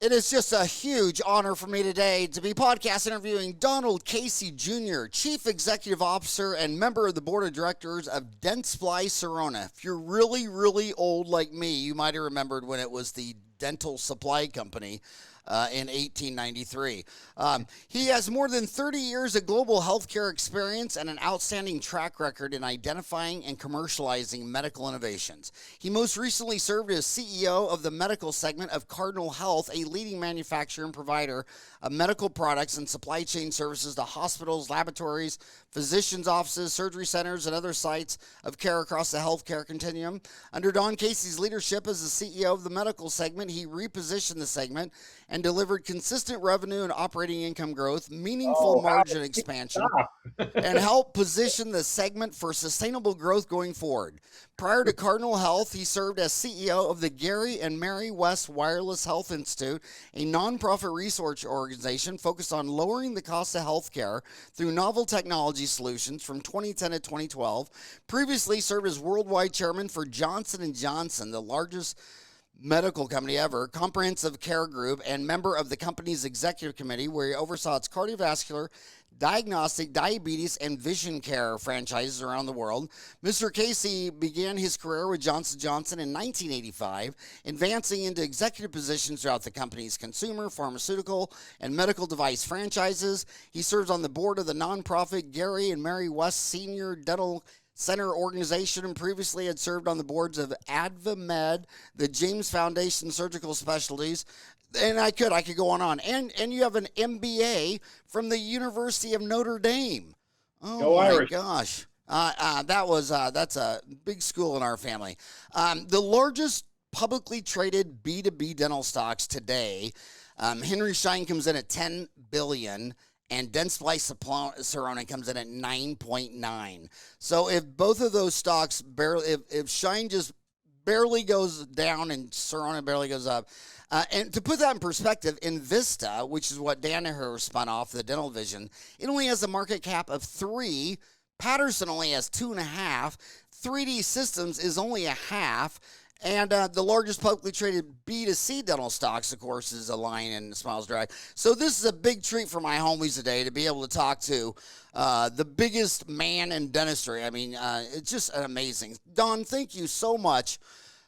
It is just a huge honor for me today to be podcast interviewing Donald Casey Jr., Chief Executive Officer and member of the Board of Directors of Dentsply Sirona. If you're really, really old like me, you might have remembered when it was the dental supply company in 1893. He has more than 30 years of global healthcare experience and an outstanding track record in identifying and commercializing medical innovations. He most recently served as CEO of the medical segment of Cardinal Health, a leading manufacturer and provider of medical products and supply chain services to hospitals, laboratories, physicians' offices, surgery centers, and other sites of care across the healthcare continuum. Under Don Casey's leadership as the CEO of the medical segment, he repositioned the segment and delivered consistent revenue and operating income growth, meaningful margin expansion, and helped position the segment for sustainable growth going forward. Prior to Cardinal Health, he served as CEO of the Gary and Mary West Wireless Health Institute, a nonprofit research organization focused on lowering the cost of healthcare through novel technology solutions from 2010 to 2012. Previously served as worldwide chairman for Johnson & Johnson, the largest medical company ever, comprehensive care group, and member of the company's executive committee, where he oversaw its cardiovascular, diagnostic, diabetes, and vision care franchises around the world. Mr. Casey began his career with Johnson & Johnson in 1985, advancing into executive positions throughout the company's consumer, pharmaceutical, and medical device franchises. He serves on the board of the nonprofit Gary and Mary West Senior Dental Center organization, and previously had served on the boards of AdvaMed, the James Foundation Surgical Specialties, and I could go on. And you have an MBA from the University of Notre Dame. Oh my Irish. gosh. That's a big school in our family. The largest publicly traded B2B dental stocks today, Henry Schein comes in at $10 billion. And Dentsply Sirona comes in at 9.9. So if both of those stocks if Schein just barely goes down and Sirona barely goes up, and to put that in perspective, Envista, which is what Danaher spun off, the dental vision, it only has a market cap of 3. Patterson only has 2.5. 3D Systems is only a half. And the largest publicly traded B2C dental stocks, of course, is Align and Smiles Drive. So this is a big treat for my homies today to be able to talk to the biggest man in dentistry. I mean, it's just amazing. Don, thank you so much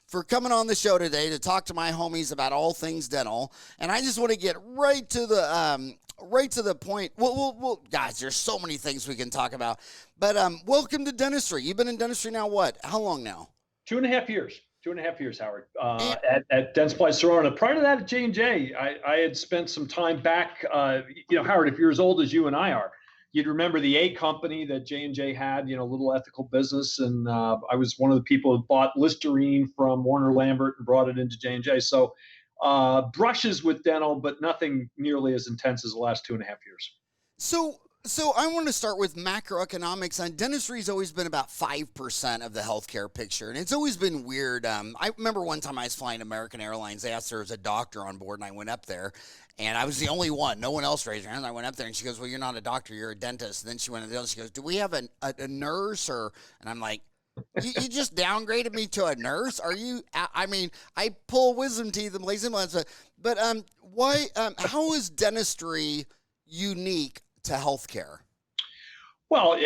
for coming on the show today to talk to my homies about all things dental. And I just want to get right to the point. Well, guys, there's so many things we can talk about. But welcome to dentistry. You've been in dentistry now, what? How long now? 2.5 years. 2.5 years, Howard, at Dentsply Sirona. Prior to that, at J&J, I had spent some time back. Howard, if you're as old as you and I are, you'd remember the A company that J&J had, little ethical business. And I was one of the people who bought Listerine from Warner Lambert and brought it into J&J. So brushes with dental, but nothing nearly as intense as the last 2.5 years. So I want to start with macroeconomics. And dentistry's always been about 5% of the healthcare picture, and it's always been weird. I remember one time I was flying American Airlines. They asked there was a doctor on board, and I went up there, and I was the only one. No one else raised their hand. I went up there, and she goes, "Well, you're not a doctor. You're a dentist." And then she went to the other. She goes, "Do we have a nurse or?" And I'm like, you just downgraded me to a nurse? Are you? I mean, I pull wisdom teeth and lace implants, but why? How is dentistry unique to healthcare? Well,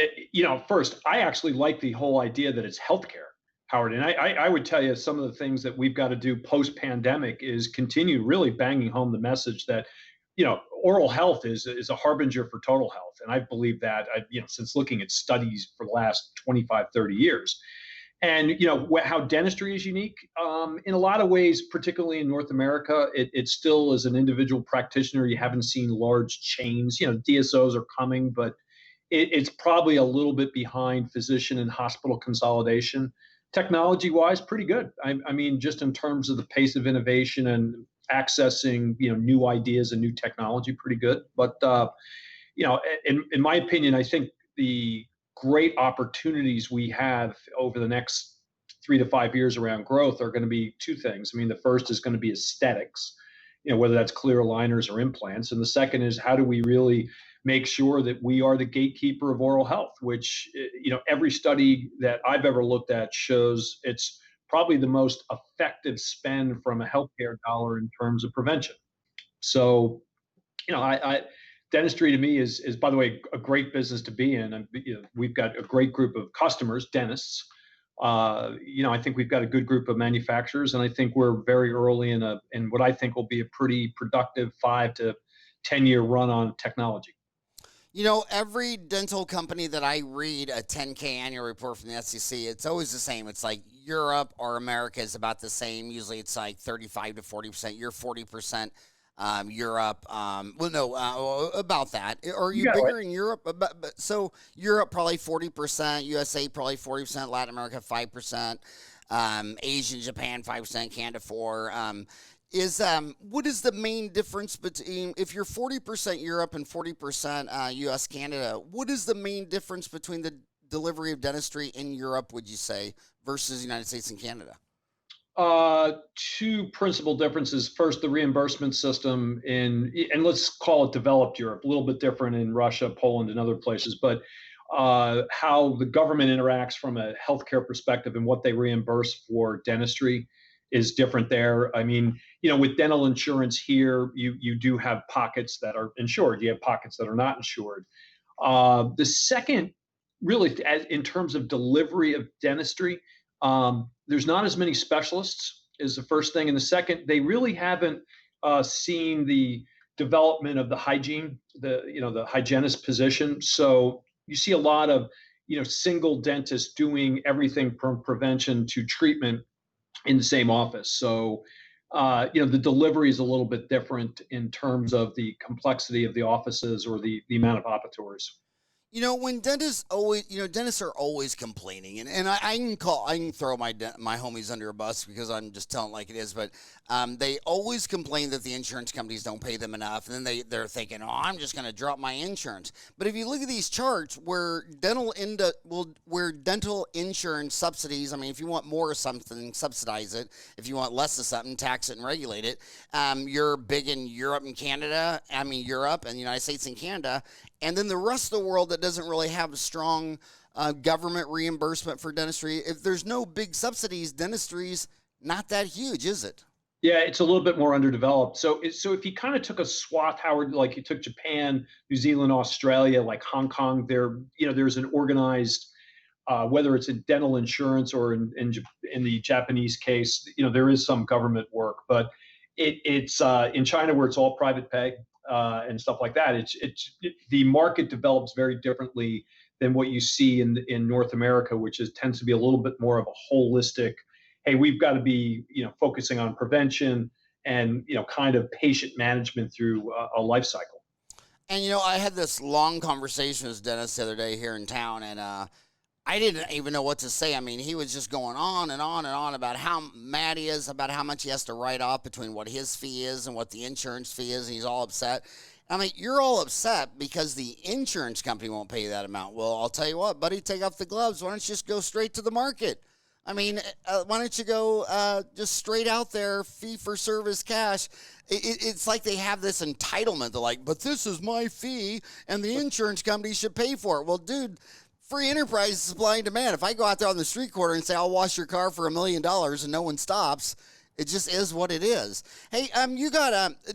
first, I actually like the whole idea that it's healthcare, Howard. And I would tell you some of the things that we've got to do post-pandemic is continue really banging home the message that, oral health is a harbinger for total health. And I believe that, since looking at studies for the last 25, 30 years. And, how dentistry is unique in a lot of ways, particularly in North America, it still is an individual practitioner. You haven't seen large chains. DSOs are coming, but it's probably a little bit behind physician and hospital consolidation. Technology-wise, pretty good. I mean, just in terms of the pace of innovation and accessing, new ideas and new technology, pretty good. But, in my opinion, I think the great opportunities we have over the next 3 to 5 years around growth are going to be two things. I mean, the first is going to be aesthetics, whether that's clear aligners or implants. And the second is, how do we really make sure that we are the gatekeeper of oral health, which, every study that I've ever looked at shows it's probably the most effective spend from a healthcare dollar in terms of prevention. So, dentistry to me is by the way a great business to be in. And we've got a great group of customers, dentists. I think we've got a good group of manufacturers, and I think we're very early in what I think will be a pretty productive 5 to 10 year run on technology. Every dental company that I read a 10K annual report from the SEC, it's always the same. It's like Europe or America is about the same. Usually it's like 35 to 40%. You're 40%. Europe, about that. Are you bigger in Europe? So Europe probably 40%, USA probably 40%, Latin America 5%, Asia and Japan 5%, Canada 4%. What is the main difference between, if you're 40% Europe and 40% US Canada, what is the main difference between the delivery of dentistry in Europe, would you say, versus the United States and Canada? Two principal differences. First, the reimbursement system and let's call it developed Europe, a little bit different in Russia, Poland, and other places, but how the government interacts from a healthcare perspective and what they reimburse for dentistry is different there. I mean, with dental insurance here, you do have pockets that are insured. You have pockets that are not insured. The second, really, in terms of delivery of dentistry, there's not as many specialists is the first thing. And the second, they really haven't seen the development of the hygiene, the hygienist position. So you see a lot of, single dentists doing everything from prevention to treatment in the same office. So, the delivery is a little bit different in terms of the complexity of the offices or the amount of operatories. When dentists are always complaining, and I can throw my homies under a bus because I'm just telling it like it is, but they always complain that the insurance companies don't pay them enough, and then they're thinking, oh, I'm just going to drop my insurance. But if you look at these charts where dental insurance subsidies, I mean, if you want more of something, subsidize it. If you want less of something, tax it and regulate it. You're big in Europe and Canada. I mean, Europe and the United States and Canada. And then the rest of the world that doesn't really have a strong government reimbursement for dentistry, if there's no big subsidies, dentistry's not that huge, is it? Yeah, it's a little bit more underdeveloped. So if you kind of took a swath, Howard, like you took Japan, New Zealand, Australia, like Hong Kong, there's an organized, whether it's in dental insurance or in the Japanese case, there is some government work, but it's in China where it's all private pay. And stuff like that. The market develops very differently than what you see in North America, which tends to be a little bit more of a holistic. Hey, we've got to be focusing on prevention and kind of patient management through a life cycle. And I had this long conversation with Dennis the other day here in town, and I didn't even know what to say. I mean, he was just going on and on and on about how mad he is, about how much he has to write off between what his fee is and what the insurance fee is, and he's all upset. I mean, you're all upset because the insurance company won't pay you that amount. Well, I'll tell you what, buddy, take off the gloves. Why don't you just go straight to the market? I mean, why don't you go just straight out there, fee-for-service cash? It's like they have this entitlement. They're like, but this is my fee, and the insurance company should pay for it. Well, dude, free enterprise is supply and demand. If I go out there on the street corner and say, I'll wash your car for $1 million and no one stops, it just is what it is. Hey,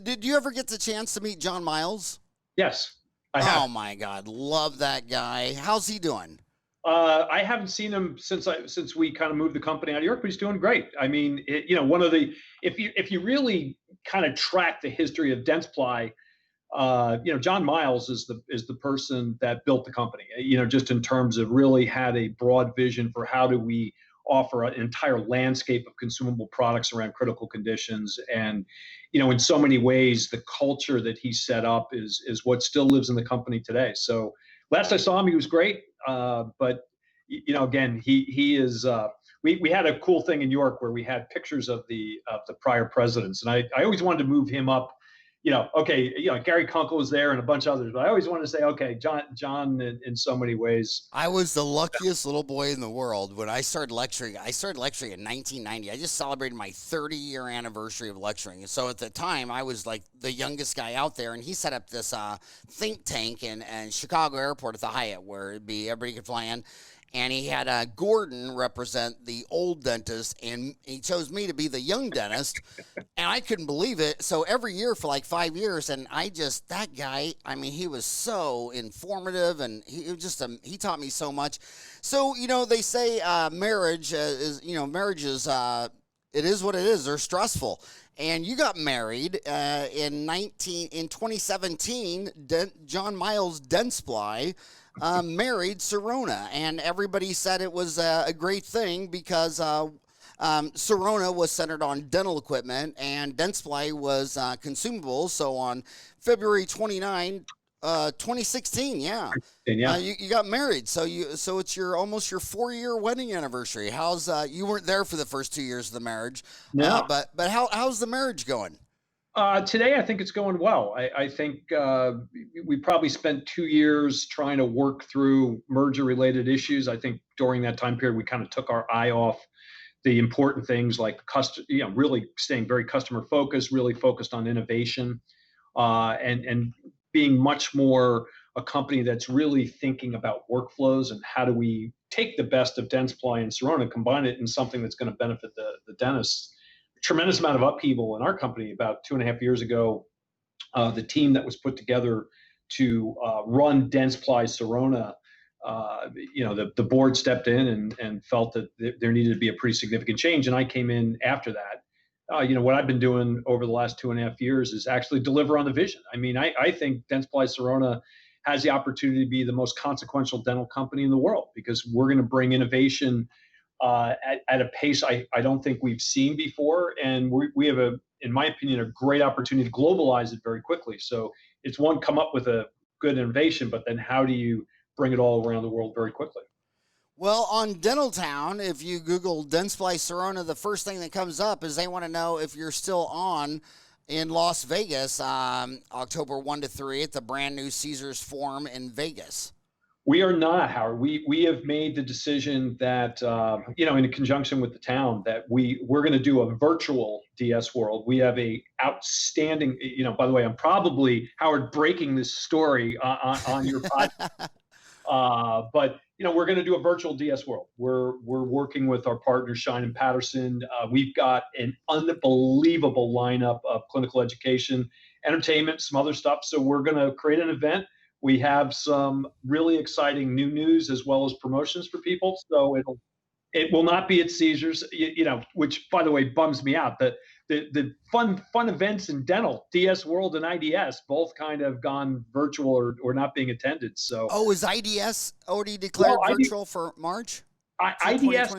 did you ever get the chance to meet John Miles? Yes, I have. Oh my God. Love that guy. How's he doing? I haven't seen him since we kind of moved the company out of York, but he's doing great. I mean, if you really kind of track the history of Dentsply, John Miles is the person that built the company, just in terms of really had a broad vision for how do we offer an entire landscape of consumable products around critical conditions. And, in so many ways, the culture that he set up is what still lives in the company today. So last I saw him, he was great. But, again, he is, we had a cool thing in York where we had pictures of the prior presidents. And I always wanted to move him up. Gary Kunkel was there and a bunch of others, but I always wanted to say, okay, John in so many ways. I was the luckiest little boy in the world when I started lecturing. I started lecturing in 1990. I just celebrated my 30-year anniversary of lecturing. So at the time, I was like the youngest guy out there, and he set up this think tank in Chicago Airport at the Hyatt where everybody could fly in. and he had Gordon represent the old dentist, and he chose me to be the young dentist, and I couldn't believe it. So every year for like 5 years, and that guy, I mean, he was so informative, and he was just he taught me so much. So they say marriage marriage is it is what it is. They're stressful. And you got married in 2017. John Miles Dentsply married Sirona, and everybody said it was a great thing because Sirona was centered on dental equipment, and Dentsply was consumables. So on February 29, 2016, you got married. So it's almost your 4-year wedding anniversary. How's you weren't there for the first 2 years of the marriage, No. but how's the marriage going? Today, I think it's going well. I think we probably spent 2 years trying to work through merger-related issues. I think during that time period, we kind of took our eye off the important things like really staying very customer focused, really focused on innovation, and being much more a company that's really thinking about workflows and how do we take the best of Dentsply and Sirona and combine it in something that's going to benefit the dentists. Tremendous amount of upheaval in our company about 2.5 years ago. The team that was put together to run Dentsply Sirona, the board stepped in and felt that there needed to be a pretty significant change, and I came in after that. What I've been doing over the last 2.5 years is actually deliver on the vision. I mean, I think Dentsply Sirona has the opportunity to be the most consequential dental company in the world because we're going to bring innovation at a pace I don't think we've seen before. And we have, in my opinion, a great opportunity to globalize it very quickly. So it's one, come up with a good innovation, but then how do you bring it all around the world very quickly? Well, on Dental Town, if you Google Dentsply Sirona, the first thing that comes up is they want to know if you're still on in Las Vegas, October 1 to 3 at the brand new Caesars Forum in Vegas. We are not, Howard. We have made the decision that in conjunction with the town that we're going to do a virtual DS World. We have a outstanding. By the way, I'm probably, Howard, breaking this story on your podcast. But we're going to do a virtual DS World. We're working with our partner Shine and Patterson. We've got an unbelievable lineup of clinical education, entertainment, some other stuff. So we're going to create an event. We have some really exciting new news as well as promotions for people. So it will not be at Caesars, which, by the way, bums me out. The fun events in dental, DS World and IDS, both kind of gone virtual or not being attended. So, is IDS already declared virtual for March? IDS,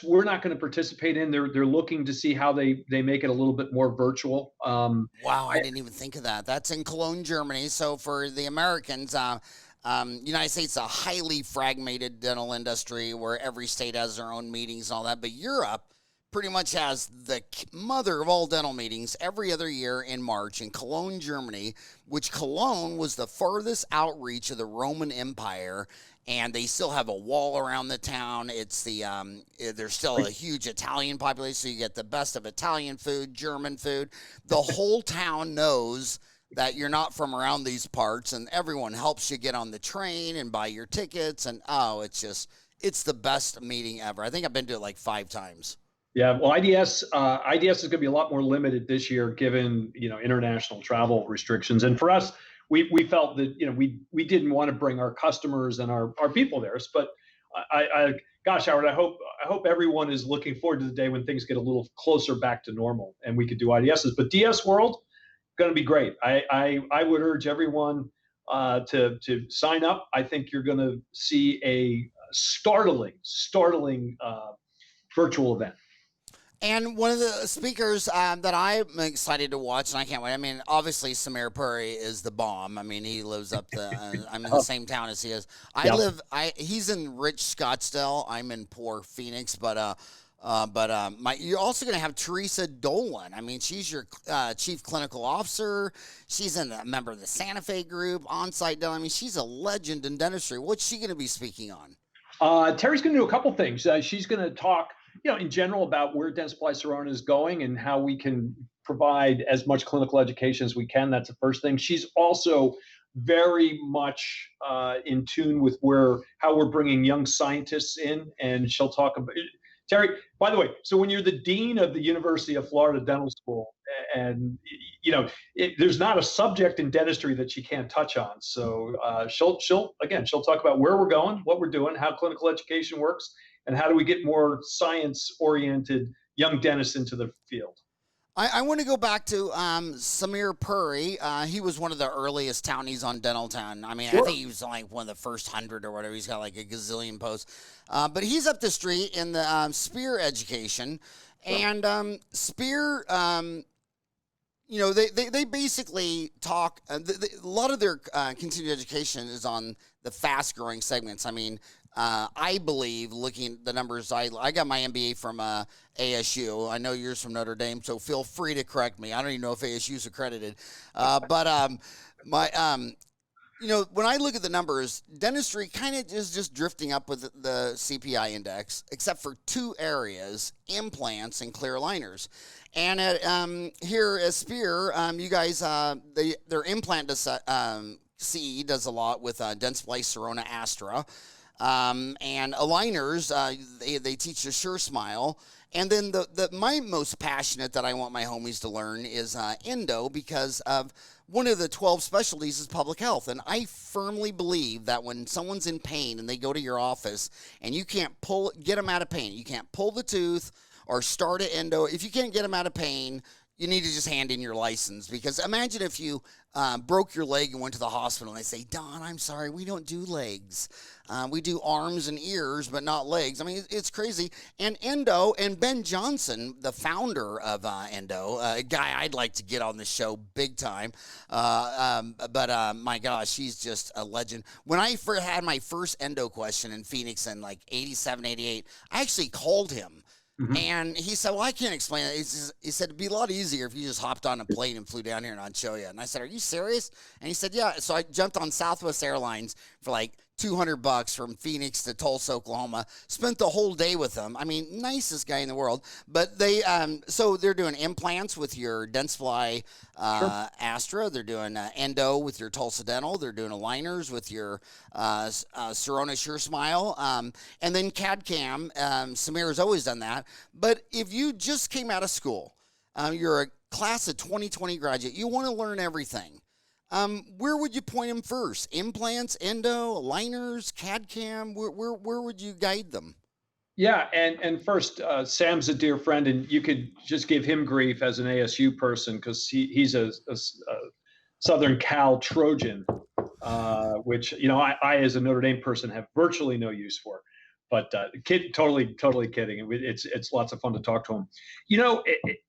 we're not going to participate in. They're looking to see how they make it a little bit more virtual. Wow, I didn't even think of that. That's in Cologne, Germany. So for the Americans, United States is a highly fragmented dental industry where every state has their own meetings and all that. But Europe pretty much has the mother of all dental meetings every other year in March in Cologne, Germany, which Cologne was the furthest outreach of the Roman Empire, and they still have a wall around the town. It's there's still a huge Italian population, so you get the best of Italian food, German food. The whole town knows that you're not from around these parts, and everyone helps you get on the train and buy your tickets, and it's the best meeting ever. I think I've been to it like 5 times. Yeah, well, IDS is going to be a lot more limited this year, given international travel restrictions. And for us, we felt that we didn't want to bring our customers and our people there. But gosh, Howard, I hope everyone is looking forward to the day when things get a little closer back to normal and we could do IDSs. But DS World going to be great. I would urge everyone to sign up. I think you're going to see a startling virtual event. And one of the speakers that I'm excited to watch, and I can't wait. I mean, obviously, Samir Puri is the bomb. I mean, he lives up the. I'm in the same town as he is. He's in rich Scottsdale. I'm in poor Phoenix, but you're also going to have Teresa Dolan. I mean, she's your chief clinical officer. She's a member of the Santa Fe group, on-site dental. I mean, she's a legend in dentistry. What's she going to be speaking on? Terry's going to do a couple things. She's going to talk, in general about where Dentsply Sirona is going and how we can provide as much clinical education as we can. That's the first thing. She's also very much in tune with how we're bringing young scientists in, and she'll talk about Terry. By the way, so when you're the dean of the University of Florida Dental School, and there's not a subject in dentistry that she can't touch on. So she'll talk about where we're going, what we're doing, how clinical education works, and how do we get more science-oriented young dentists into the field. I want to go back to Samir Puri. He was one of the earliest townies on Dental Town. I mean, Sure. I think he was like one of the first 100 or whatever. He's got like a gazillion posts. But he's up the street in the Spear Education. And Spear, they basically talk, a lot of their continued education is on the fast-growing segments. I mean, I believe, looking at the numbers, I got my MBA from ASU. I know yours from Notre Dame, so feel free to correct me. I don't even know if ASU is accredited. When I look at the numbers, dentistry kind of is just drifting up with the CPI index, except for two areas: implants and clear aligners. And here at Spear, you guys, their implant CE does a lot with Dentsply Sirona Astra. And aligners, they teach the Sure Smile. And then my most passionate that I want my homies to learn is endo, because of one of the 12 specialties is public health. And I firmly believe that when someone's in pain and they go to your office and you can't get them out of pain, you can't pull the tooth or start an endo. If you can't get them out of pain, you need to just hand in your license. Because imagine if you broke your leg and went to the hospital and they say, Don, I'm sorry, we don't do legs. We do arms and ears, but not legs. I mean, it's crazy. And endo, and Ben Johnson, the founder of endo, a guy I'd like to get on the show big time. But my gosh, he's just a legend. When I had my first endo question in Phoenix in like 87, 88, I actually called him. Mm-hmm. And he said, well, I can't explain it. He said, it'd be a lot easier if you just hopped on a plane and flew down here and I'd show you. And I said, are you serious? And he said, yeah. So I jumped on Southwest Airlines for like $200 from Phoenix to Tulsa, Oklahoma. Spent the whole day with them. I mean, nicest guy in the world. But they, so they're doing implants with your Dentsply Sure. Astra. They're doing endo with your Tulsa Dental. They're doing aligners with your Sirona Sure Smile. And then CAD/CAM. Samir has always done that. But if you just came out of school, you're a class of 2020 graduate, you want to learn everything. Where would you point them first? Implants, endo, aligners, CAD/CAM? Where would you guide them? Yeah, and first, Sam's a dear friend, and you could just give him grief as an ASU person, because he's a Southern Cal Trojan, which I as a Notre Dame person have virtually no use for. But totally kidding. It's lots of fun to talk to him.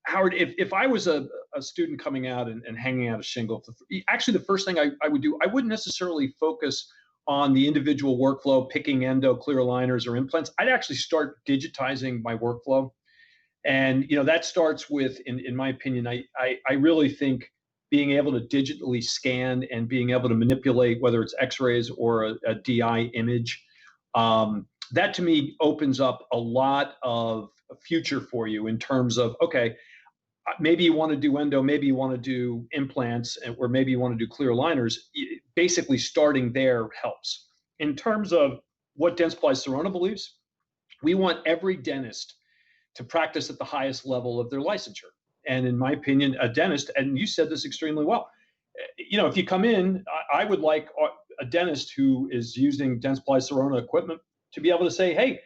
Howard, if I was a student coming out and hanging out a shingle, actually the first thing I would do, I wouldn't necessarily focus on the individual workflow, picking endo, clear aligners, or implants. I'd actually start digitizing my workflow. And that starts with, in my opinion, I really think being able to digitally scan and being able to manipulate, whether it's x-rays or a DI image, that to me opens up a lot of future for you in terms of, okay, maybe you want to do endo, maybe you want to do implants, or maybe you want to do clear aligners. Basically starting there helps. In terms of what Dentsply Sirona believes, we want every dentist to practice at the highest level of their licensure. And in my opinion, a dentist, and you said this extremely well, if you come in, I would like a dentist who is using Dentsply Sirona equipment to be able to say, hey,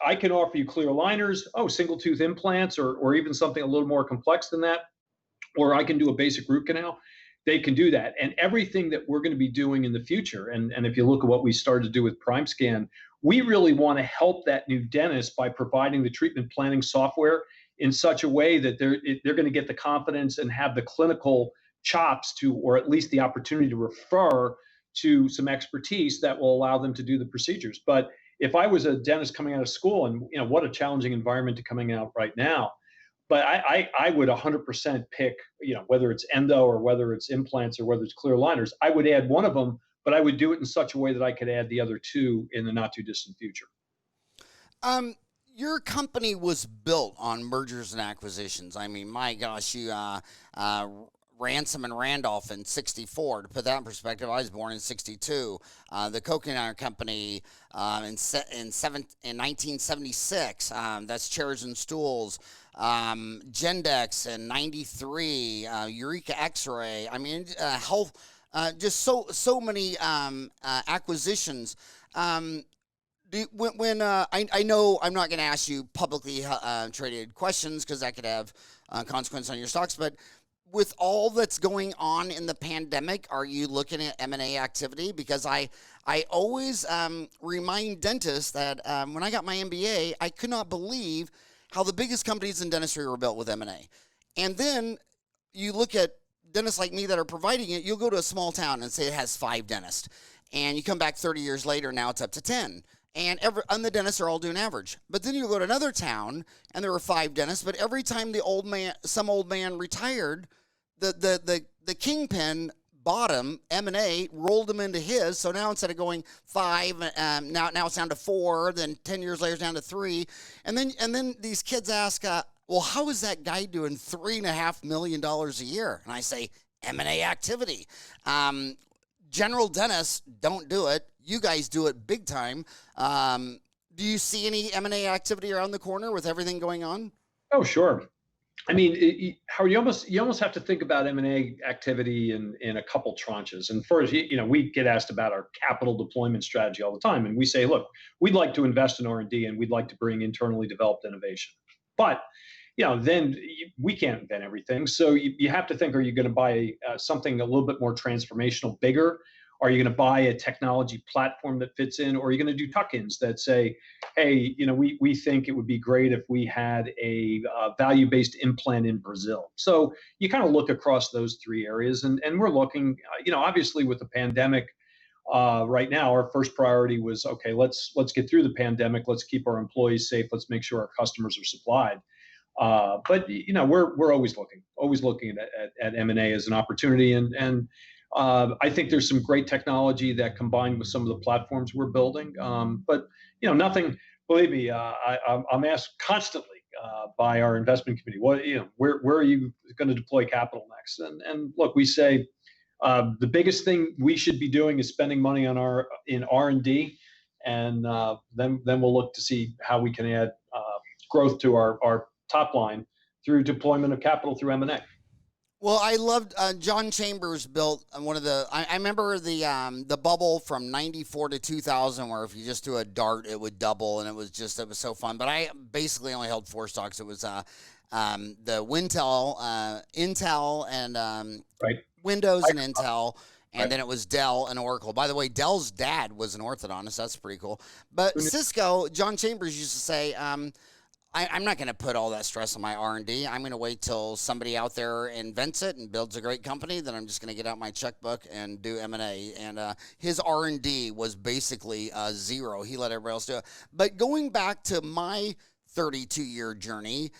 I can offer you clear aligners, single tooth implants, or even something a little more complex than that, or I can do a basic root canal. They can do that. And everything that we're going to be doing in the future, and if you look at what we started to do with PrimeScan, we really want to help that new dentist by providing the treatment planning software in such a way that they're going to get the confidence and have the clinical chops to, or at least the opportunity to refer to some expertise that will allow them to do the procedures. But if I was a dentist coming out of school, and what a challenging environment to coming out right now, but I would 100% pick, whether it's endo or whether it's implants or whether it's clear aligners, I would add one of them, but I would do it in such a way that I could add the other two in the not too distant future. Your company was built on mergers and acquisitions. I mean, my gosh, you Ransom and Randolph in '64. To put that in perspective, I was born in '62. The Coconut Iron Company in 1976. That's chairs and stools. Gendex in '93. Eureka X-ray. I mean, health. Just so many acquisitions. I know I'm not going to ask you publicly traded questions because that could have consequence on your stocks, but with all that's going on in the pandemic, are you looking at M&A activity? Because I always remind dentists that when I got my MBA, I could not believe how the biggest companies in dentistry were built with M&A. And then you look at dentists like me that are providing it, you'll go to a small town and say it has 5 dentists. And you come back 30 years later, now it's up to 10. And the dentists are all doing average. But then you go to another town, and there were 5 dentists. But every time some old man retired, the kingpin bought him, M&A, rolled him into his. So now instead of going 5, now it's down to 4. Then 10 years later, it's down to 3. And then these kids ask, well, how is that guy doing $3.5 million a year? And I say, M&A activity. General dentists don't do it. You guys do it big time. Do you see any M&A activity around the corner with everything going on? Oh, sure. I mean, Howard, you almost have to think about M&A activity in a couple tranches. And first, we get asked about our capital deployment strategy all the time, and we say, look, we'd like to invest in R&D, and we'd like to bring internally developed innovation. But then we can't invent everything. So you have to think: are you going to buy something a little bit more transformational, bigger? Are you going to buy a technology platform that fits in, or are you going to do tuck-ins that say, hey, we think it would be great if we had a value-based implant in Brazil? So you kind of look across those 3 areas, and we're looking, obviously with the pandemic right now, our first priority was, okay, let's get through the pandemic, let's keep our employees safe, let's make sure our customers are supplied. But we're always looking at M&A as an opportunity, and I think there's some great technology that combined with some of the platforms we're building. But nothing. Believe me, I'm asked constantly by our investment committee, where are you going to deploy capital next? And look, we say the biggest thing we should be doing is spending money in R&D, and then we'll look to see how we can add growth to our top line through deployment of capital through M&A. Well, I loved John Chambers built one of the. I remember the bubble from '94 to 2000, where if you just threw a dart, it would double, and it was so fun. But I basically only held 4 stocks. It was the Wintel, Intel, and right. Windows and Intel. And then it was Dell and Oracle. By the way, Dell's dad was an orthodontist. That's pretty cool. But Cisco, John Chambers used to say, I'm not going to put all that stress on my R&D. I'm going to wait till somebody out there invents it and builds a great company. Then I'm just going to get out my checkbook and do M&A. And his R&D was basically 0. He let everybody else do it. But going back to my 32-year journey,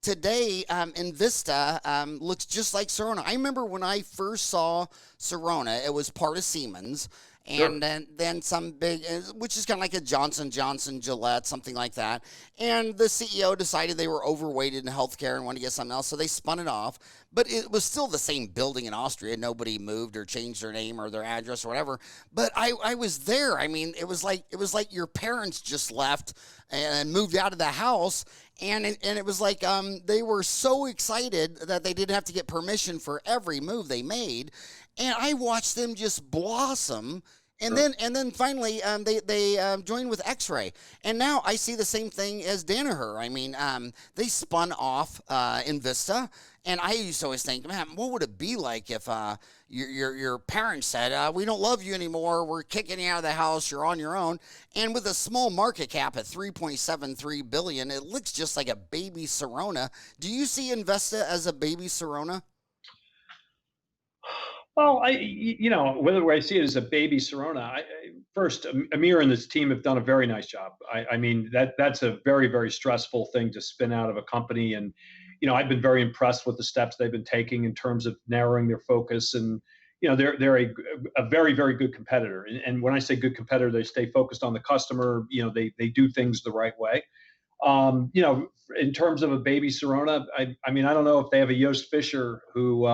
today, Envista looks just like Sirona. I remember when I first saw Sirona, it was part of Siemens. And Sure. then some big, which is kind of like a Johnson & Johnson, Gillette, something like that. And the CEO decided they were overweighted in healthcare and wanted to get something else, so they spun it off. But it was still the same building in Austria. Nobody moved or changed their name or their address or whatever. But I was there. I mean, it was like your parents just left and moved out of the house. And it was like they were so excited that they didn't have to get permission for every move they made. And I watched them just blossom. And then finally they joined with X-Ray. And now I see the same thing as Danaher. I mean, they spun off Envista. And I used to always think, man, what would it be like if your parents said, we don't love you anymore, we're kicking you out of the house, you're on your own. And with a small market cap at $3.73 billion, it looks just like a baby Sirona. Do you see Envista as a baby Sirona? Well, whether I see it as a baby Sirona, first, Amir and his team have done a very nice job. I mean, that's a very, very stressful thing to spin out of a company. And, I've been very impressed with the steps they've been taking in terms of narrowing their focus. And, they're a very, very good competitor. And when I say good competitor, they stay focused on the customer. They do things the right way. In terms of a baby Sirona, I mean, I don't know if they have a Yost Fisher who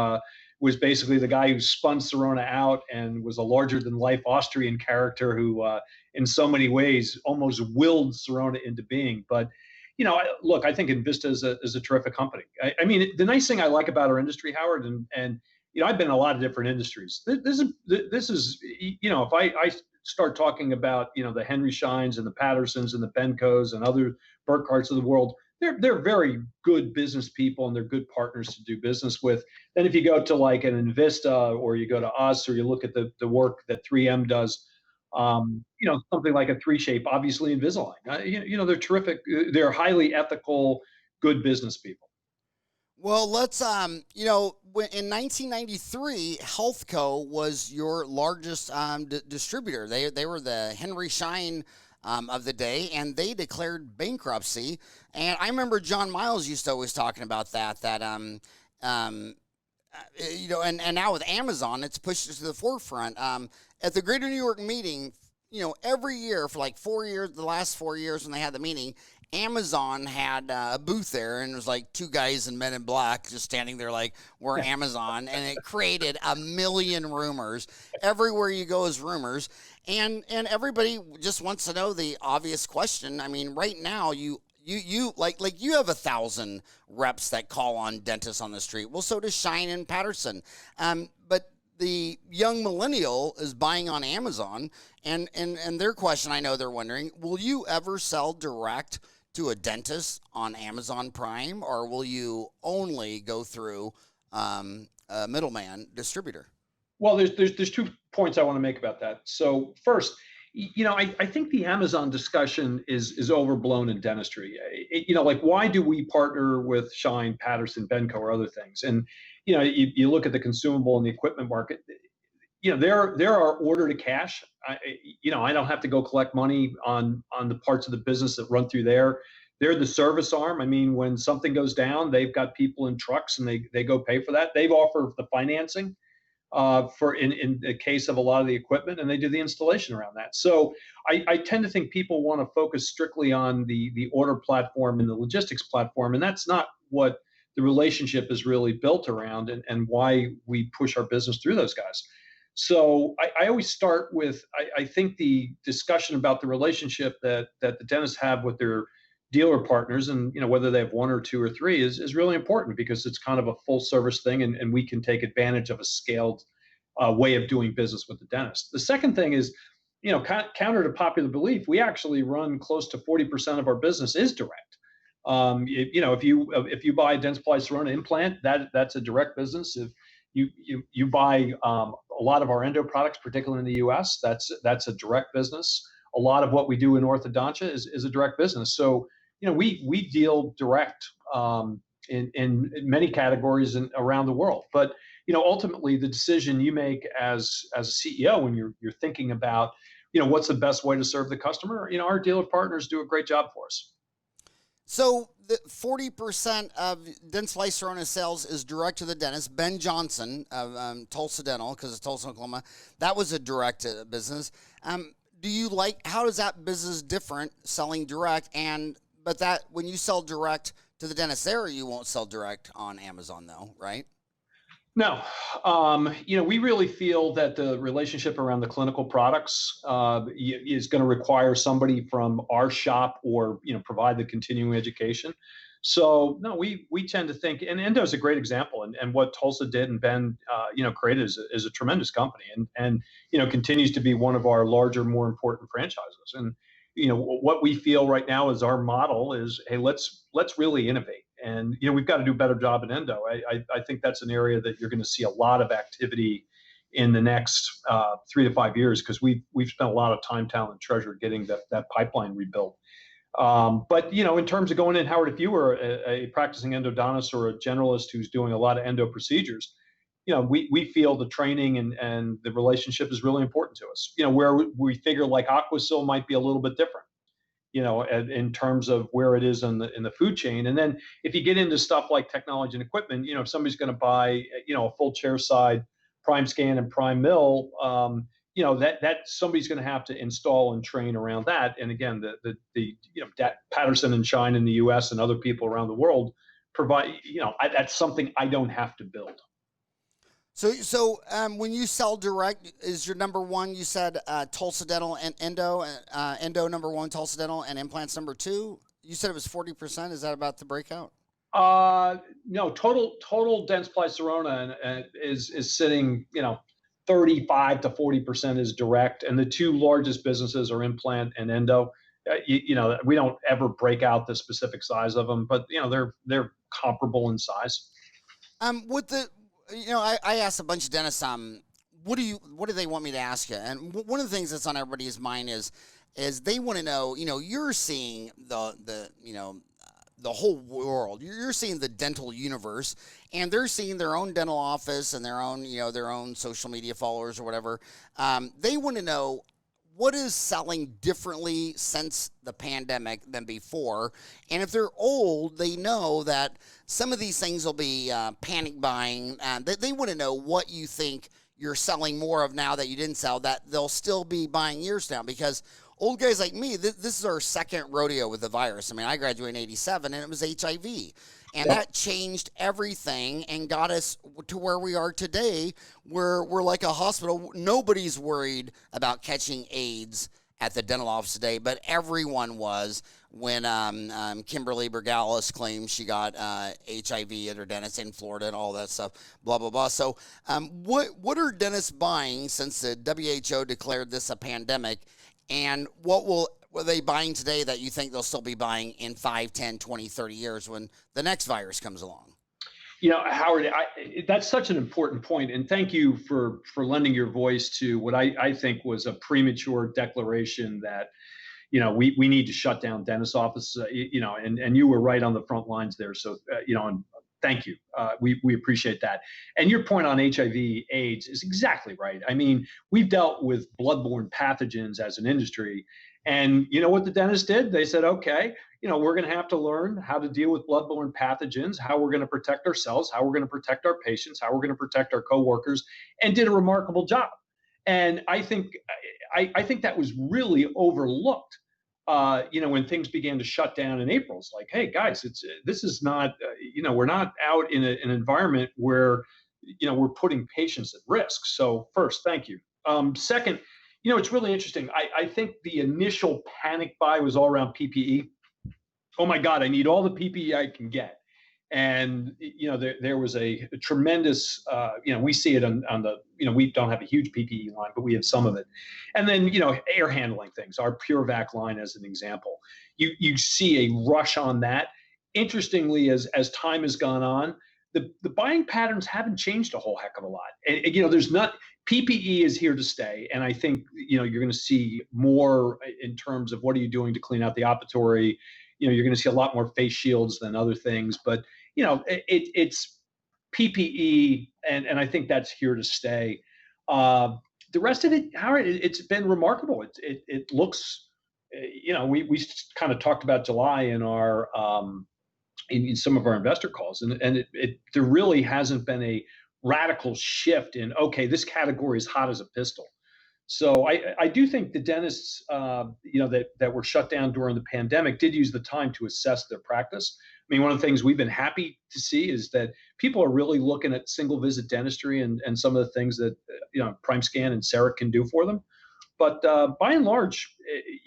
was basically the guy who spun Sirona out and was a larger than life Austrian character who, in so many ways, almost willed Sirona into being. But look, I think Invista is a terrific company. I mean, the nice thing I like about our industry, Howard, and I've been in a lot of different industries. This is if I start talking about the Henry Scheins and the Pattersons and the Bencos and other Burkharts of the world, they're very good business people and they're good partners to do business with. Then if you go to like an Invista or you go to us or you look at the work that 3M does, something like a 3Shape, obviously Invisalign. They're terrific. They're highly ethical, good business people. Well, let's in 1993, Healthco was your largest distributor. They were the Henry Schein of the day, and they declared bankruptcy. And I remember John Miles used to always talking about that and now with Amazon, it's pushed to the forefront. At the Greater New York meeting, every year for like 4 years, the last 4 years when they had the meeting, Amazon had a booth there, and it was like two guys in Men in Black just standing there like, we're Amazon, and it created a million rumors. Everywhere you go is rumors, and everybody just wants to know the obvious question. I mean, right now, you you have 1,000 reps that call on dentists on the street. Well, so does Schein and Patterson. But the young millennial is buying on Amazon, and their question, I know they're wondering, will you ever sell direct to a dentist on Amazon Prime, or will you only go through a middleman distributor? Well, there's 2 points I want to make about that. So first, I think the Amazon discussion is overblown in dentistry. Like, why do we partner with Schein, Patterson, Benco, or other things? And you look at the consumable and the equipment market. There are order to cash. I don't have to go collect money on the parts of the business that run through there. They're the service arm. I mean, when something goes down, they've got people in trucks and they go pay for that. They've offered the financing for in the case of a lot of the equipment, and they do the installation around that. So I tend to think people want to focus strictly on the order platform and the logistics platform, and that's not what the relationship is really built around, and why we push our business through those guys. So I always start with, I think the discussion about the relationship that the dentists have with their dealer partners, and whether they have 1 or 2 or 3 is really important, because it's kind of a full service thing, and we can take advantage of a scaled way of doing business with the dentist. The second thing is, counter to popular belief, we actually run close to 40% of our business is direct. If you buy a Dentsply Sirona implant, that's a direct business. If you buy a lot of our endo products, particularly in the U.S., that's a direct business. A lot of what we do in orthodontia is a direct business. So we deal direct in many categories and around the world. But ultimately, the decision you make as a CEO when you're thinking about what's the best way to serve the customer, our dealer partners do a great job for us. So the 40% of Dentsply Sirona sales is direct to the dentist. Ben Johnson of Tulsa Dental, because it's Tulsa, Oklahoma, that was a direct business. How does that business different selling direct? But that when you sell direct to the dentist there, you won't sell direct on Amazon though, right? No, we really feel that the relationship around the clinical products is going to require somebody from our shop or provide the continuing education. So no, we tend to think, and endo is a great example, and what Tulsa did and Ben created is a tremendous company, and continues to be one of our larger, more important franchises. And what we feel right now is our model is, hey, let's really innovate. And we've got to do a better job in endo. I think that's an area that you're going to see a lot of activity in the next 3 to 5 years, because we've spent a lot of time, talent, and treasure getting that pipeline rebuilt. But in terms of going in, Howard, if you were a practicing endodontist or a generalist who's doing a lot of endo procedures, we feel the training and the relationship is really important to us. Where we figure like Aquasil might be a little bit different, in terms of where it is in the food chain. And then if you get into stuff like technology and equipment, if somebody's going to buy, a full chair side Prime Scan and Prime Mill, that somebody's going to have to install and train around that. And again, that Patterson and Schein in the U.S. and other people around the world provide, that's something I don't have to build. When you sell direct, is your number one? You said Tulsa Dental and Endo number one, Tulsa Dental, and implants number two. You said it was 40%. Is that about the breakout? No, total Dentsply Sirona is sitting, 35 to 40% is direct, and the two largest businesses are implant and endo. We don't ever break out the specific size of them, but they're comparable in size. With the, I asked a bunch of dentists, what do they want me to ask you? And one of the things that's on everybody's mind is they want to know, you're seeing the whole world. You're seeing the dental universe, and they're seeing their own dental office and their own social media followers or whatever. They want to know what is selling differently since the pandemic than before. And if they're old, they know that some of these things will be panic buying. They want to know what you think you're selling more of now that you didn't sell, that they'll still be buying years down, because old guys like me, this is our second rodeo with the virus. I mean, I graduated in 87 and it was HIV. And that changed everything and got us to where we are today, where we're like a hospital. Nobody's worried about catching AIDS at the dental office today, but everyone was when Kimberly Bergalis claimed she got HIV at her dentist in Florida and all that stuff, blah, blah, blah. So what are dentists buying since the WHO declared this a pandemic? And what are they buying today that you think they'll still be buying in 5, 10, 20, 30 years when the next virus comes along? Howard, that's such an important point. And thank you for lending your voice to what I think was a premature declaration that, we need to shut down dentist offices, and you were right on the front lines there. So, and thank you. We appreciate that. And your point on HIV/AIDS is exactly right. I mean, we've dealt with bloodborne pathogens as an industry. And you know what the dentists did? They said, okay, we're going to have to learn how to deal with bloodborne pathogens, how we're going to protect ourselves, how we're going to protect our patients, how we're going to protect our coworkers, and did a remarkable job. And I think that was really overlooked. When things began to shut down in April, it's like, hey guys, this is not, we're not out in an environment where, we're putting patients at risk. So first, thank you. Second, it's really interesting. I think the initial panic buy was all around PPE. Oh my God, I need all the PPE I can get. And, there was a tremendous, we see it on the, we don't have a huge PPE line, but we have some of it. And then, air handling things, our PureVac line as an example. You see a rush on that. Interestingly, as time has gone on, the buying patterns haven't changed a whole heck of a lot. And there's not, PPE is here to stay. And I think, you're going to see more in terms of what are you doing to clean out the operatory. You're going to see a lot more face shields than other things, but it's PPE, and I think that's here to stay. The rest of it, Howard, it's been remarkable. It looks, we kind of talked about July in our in some of our investor calls, and there really hasn't been a radical shift in, okay, this category is hot as a pistol. So I do think the dentists, that were shut down during the pandemic did use the time to assess their practice. I mean, one of the things we've been happy to see is that people are really looking at single visit dentistry and some of the things that, PrimeScan and CEREC can do for them. But by and large,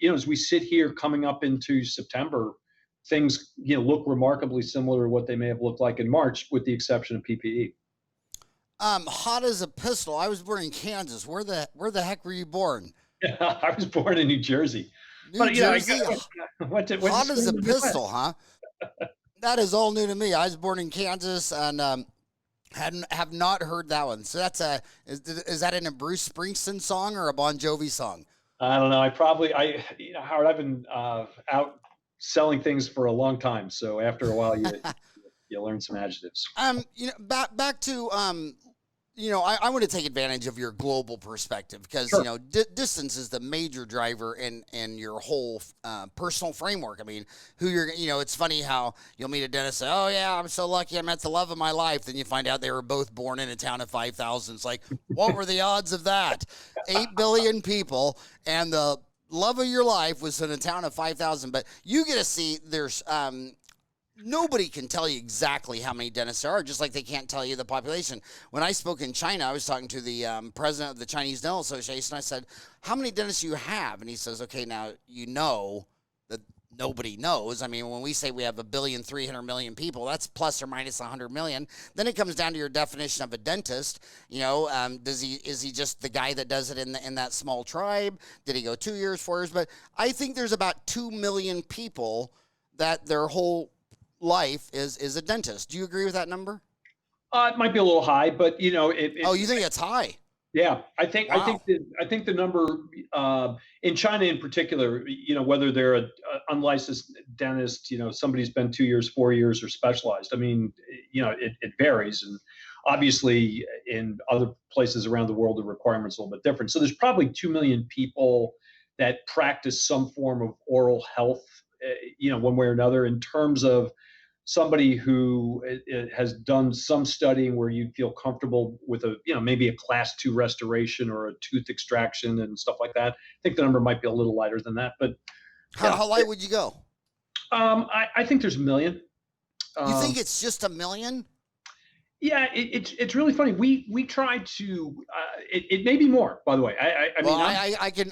as we sit here coming up into September, things, look remarkably similar to what they may have looked like in March, with the exception of PPE. Hot as a pistol. I was born in Kansas. Where the heck were you born? I was born in New Jersey. New Jersey? Hot as a pistol, huh? That is all new to me. I was born in Kansas and have not heard that one. So that's is that in a Bruce Springsteen song or a Bon Jovi song? I don't know. Howard, I've been out selling things for a long time. So after a while, you learn some adjectives. Back to I want to take advantage of your global perspective because, Sure. Distance is the major driver in your whole personal framework. I mean, it's funny how you'll meet a dentist and say, oh, yeah, I'm so lucky I met the love of my life. Then you find out they were both born in a town of 5,000. It's like, what were the odds of that? 8 billion people and the love of your life was in a town of 5,000. But you get to see there's Nobody can tell you exactly how many dentists there are, just like they can't tell you the population. When I spoke in China, I was talking to the president of the Chinese Dental Association. I said, how many dentists do you have? And he says, okay, now you know that nobody knows. I mean, when we say we have 1,300,000,000 people, that's plus or minus 100 million. Then it comes down to your definition of a dentist. Is he just the guy that does it in that small tribe? Did he go 2 years, 4 years? But I think there's about 2 million people that their whole life is a dentist. Do you agree with that number? It might be a little high, but Oh, you think it's high? yeah, Wow. I think the number in China in particular, whether they're a unlicensed dentist, somebody's been 2 years, 4 years, or specialized. I mean, it varies, and obviously in other places around the world, the requirements are a little bit different. So there's probably 2 million people that practice some form of oral health, one way or another. In terms of somebody who has done some studying where you feel comfortable with maybe a class 2 restoration or a tooth extraction and stuff like that. I think the number might be a little lighter than that, but How light would you go? I think there's a million. You think it's just 1 million? Yeah, it's really funny. We tried to. It may be more, by the way. I can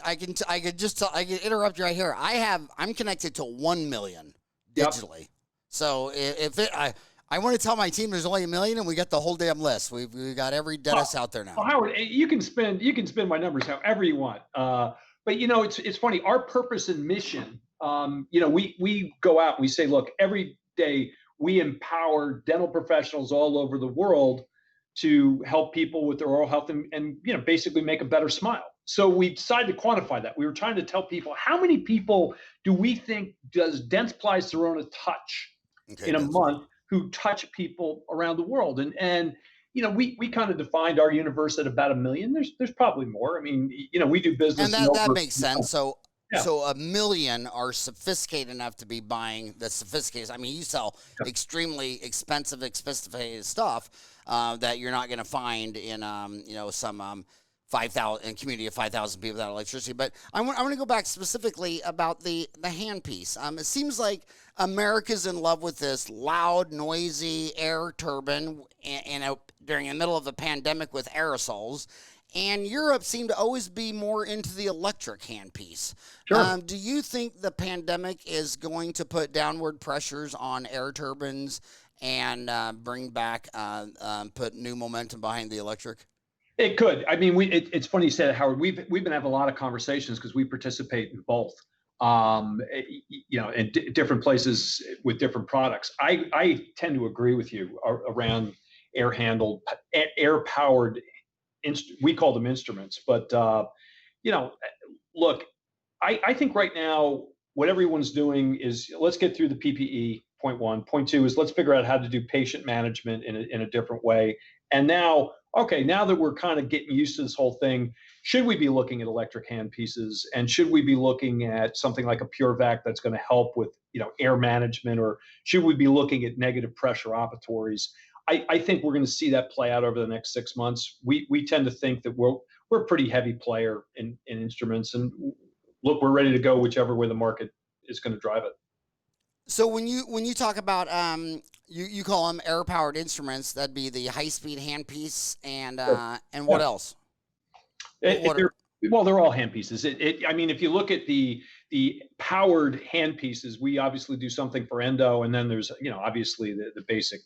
interrupt you right here. I'm connected to 1 million Yep. digitally. So I want to tell my team there's only 1 million and we got the whole damn list. We got every dentist out there now. Well, Howard, you can spend my numbers however you want. But it's funny. Our purpose and mission. We go out and we say, look, every day we empower dental professionals all over the world to help people with their oral health and basically make a better smile. So we decided to quantify that. We were trying to tell people, how many people do we think does Dentsply Sirona touch in a month, who touch people around the world? And we kind of defined our universe at about 1 million. There's probably more. I mean, we do business. And that makes sense. So Yeah. So 1 million are sophisticated enough to be buying the sophisticated. I mean, you sell extremely expensive stuff that you're not going to find in some 5,000 community of 5,000 people without electricity. But I want to go back specifically about the handpiece. It seems like America's in love with this loud, noisy air turbine, during the middle of the pandemic with aerosols. And Europe seemed to always be more into the electric handpiece. Sure. Do you think the pandemic is going to put downward pressures on air turbines and put new momentum behind the electric? It could. I mean, it's funny you said it, Howard. We've been having a lot of conversations because we participate in both. In different places with different products. I tend to agree with you around air-handled, air-powered. We call them instruments, but look, I think right now what everyone's doing is, let's get through the PPE. Point one. Point two is, let's figure out how to do patient management in a different way. And now that we're kind of getting used to this whole thing, should we be looking at electric handpieces, and should we be looking at something like a PureVac that's going to help with air management, or should we be looking at negative pressure operatories? I think we're going to see that play out over the next 6 months. We tend to think that we're a pretty heavy player in instruments, and look, we're ready to go whichever way the market is going to drive it. So when you talk about you call them air powered instruments, that'd be the high speed handpiece and what else? They're all handpieces. I mean, if you look at the powered handpieces, we obviously do something for endo, and then there's obviously the basic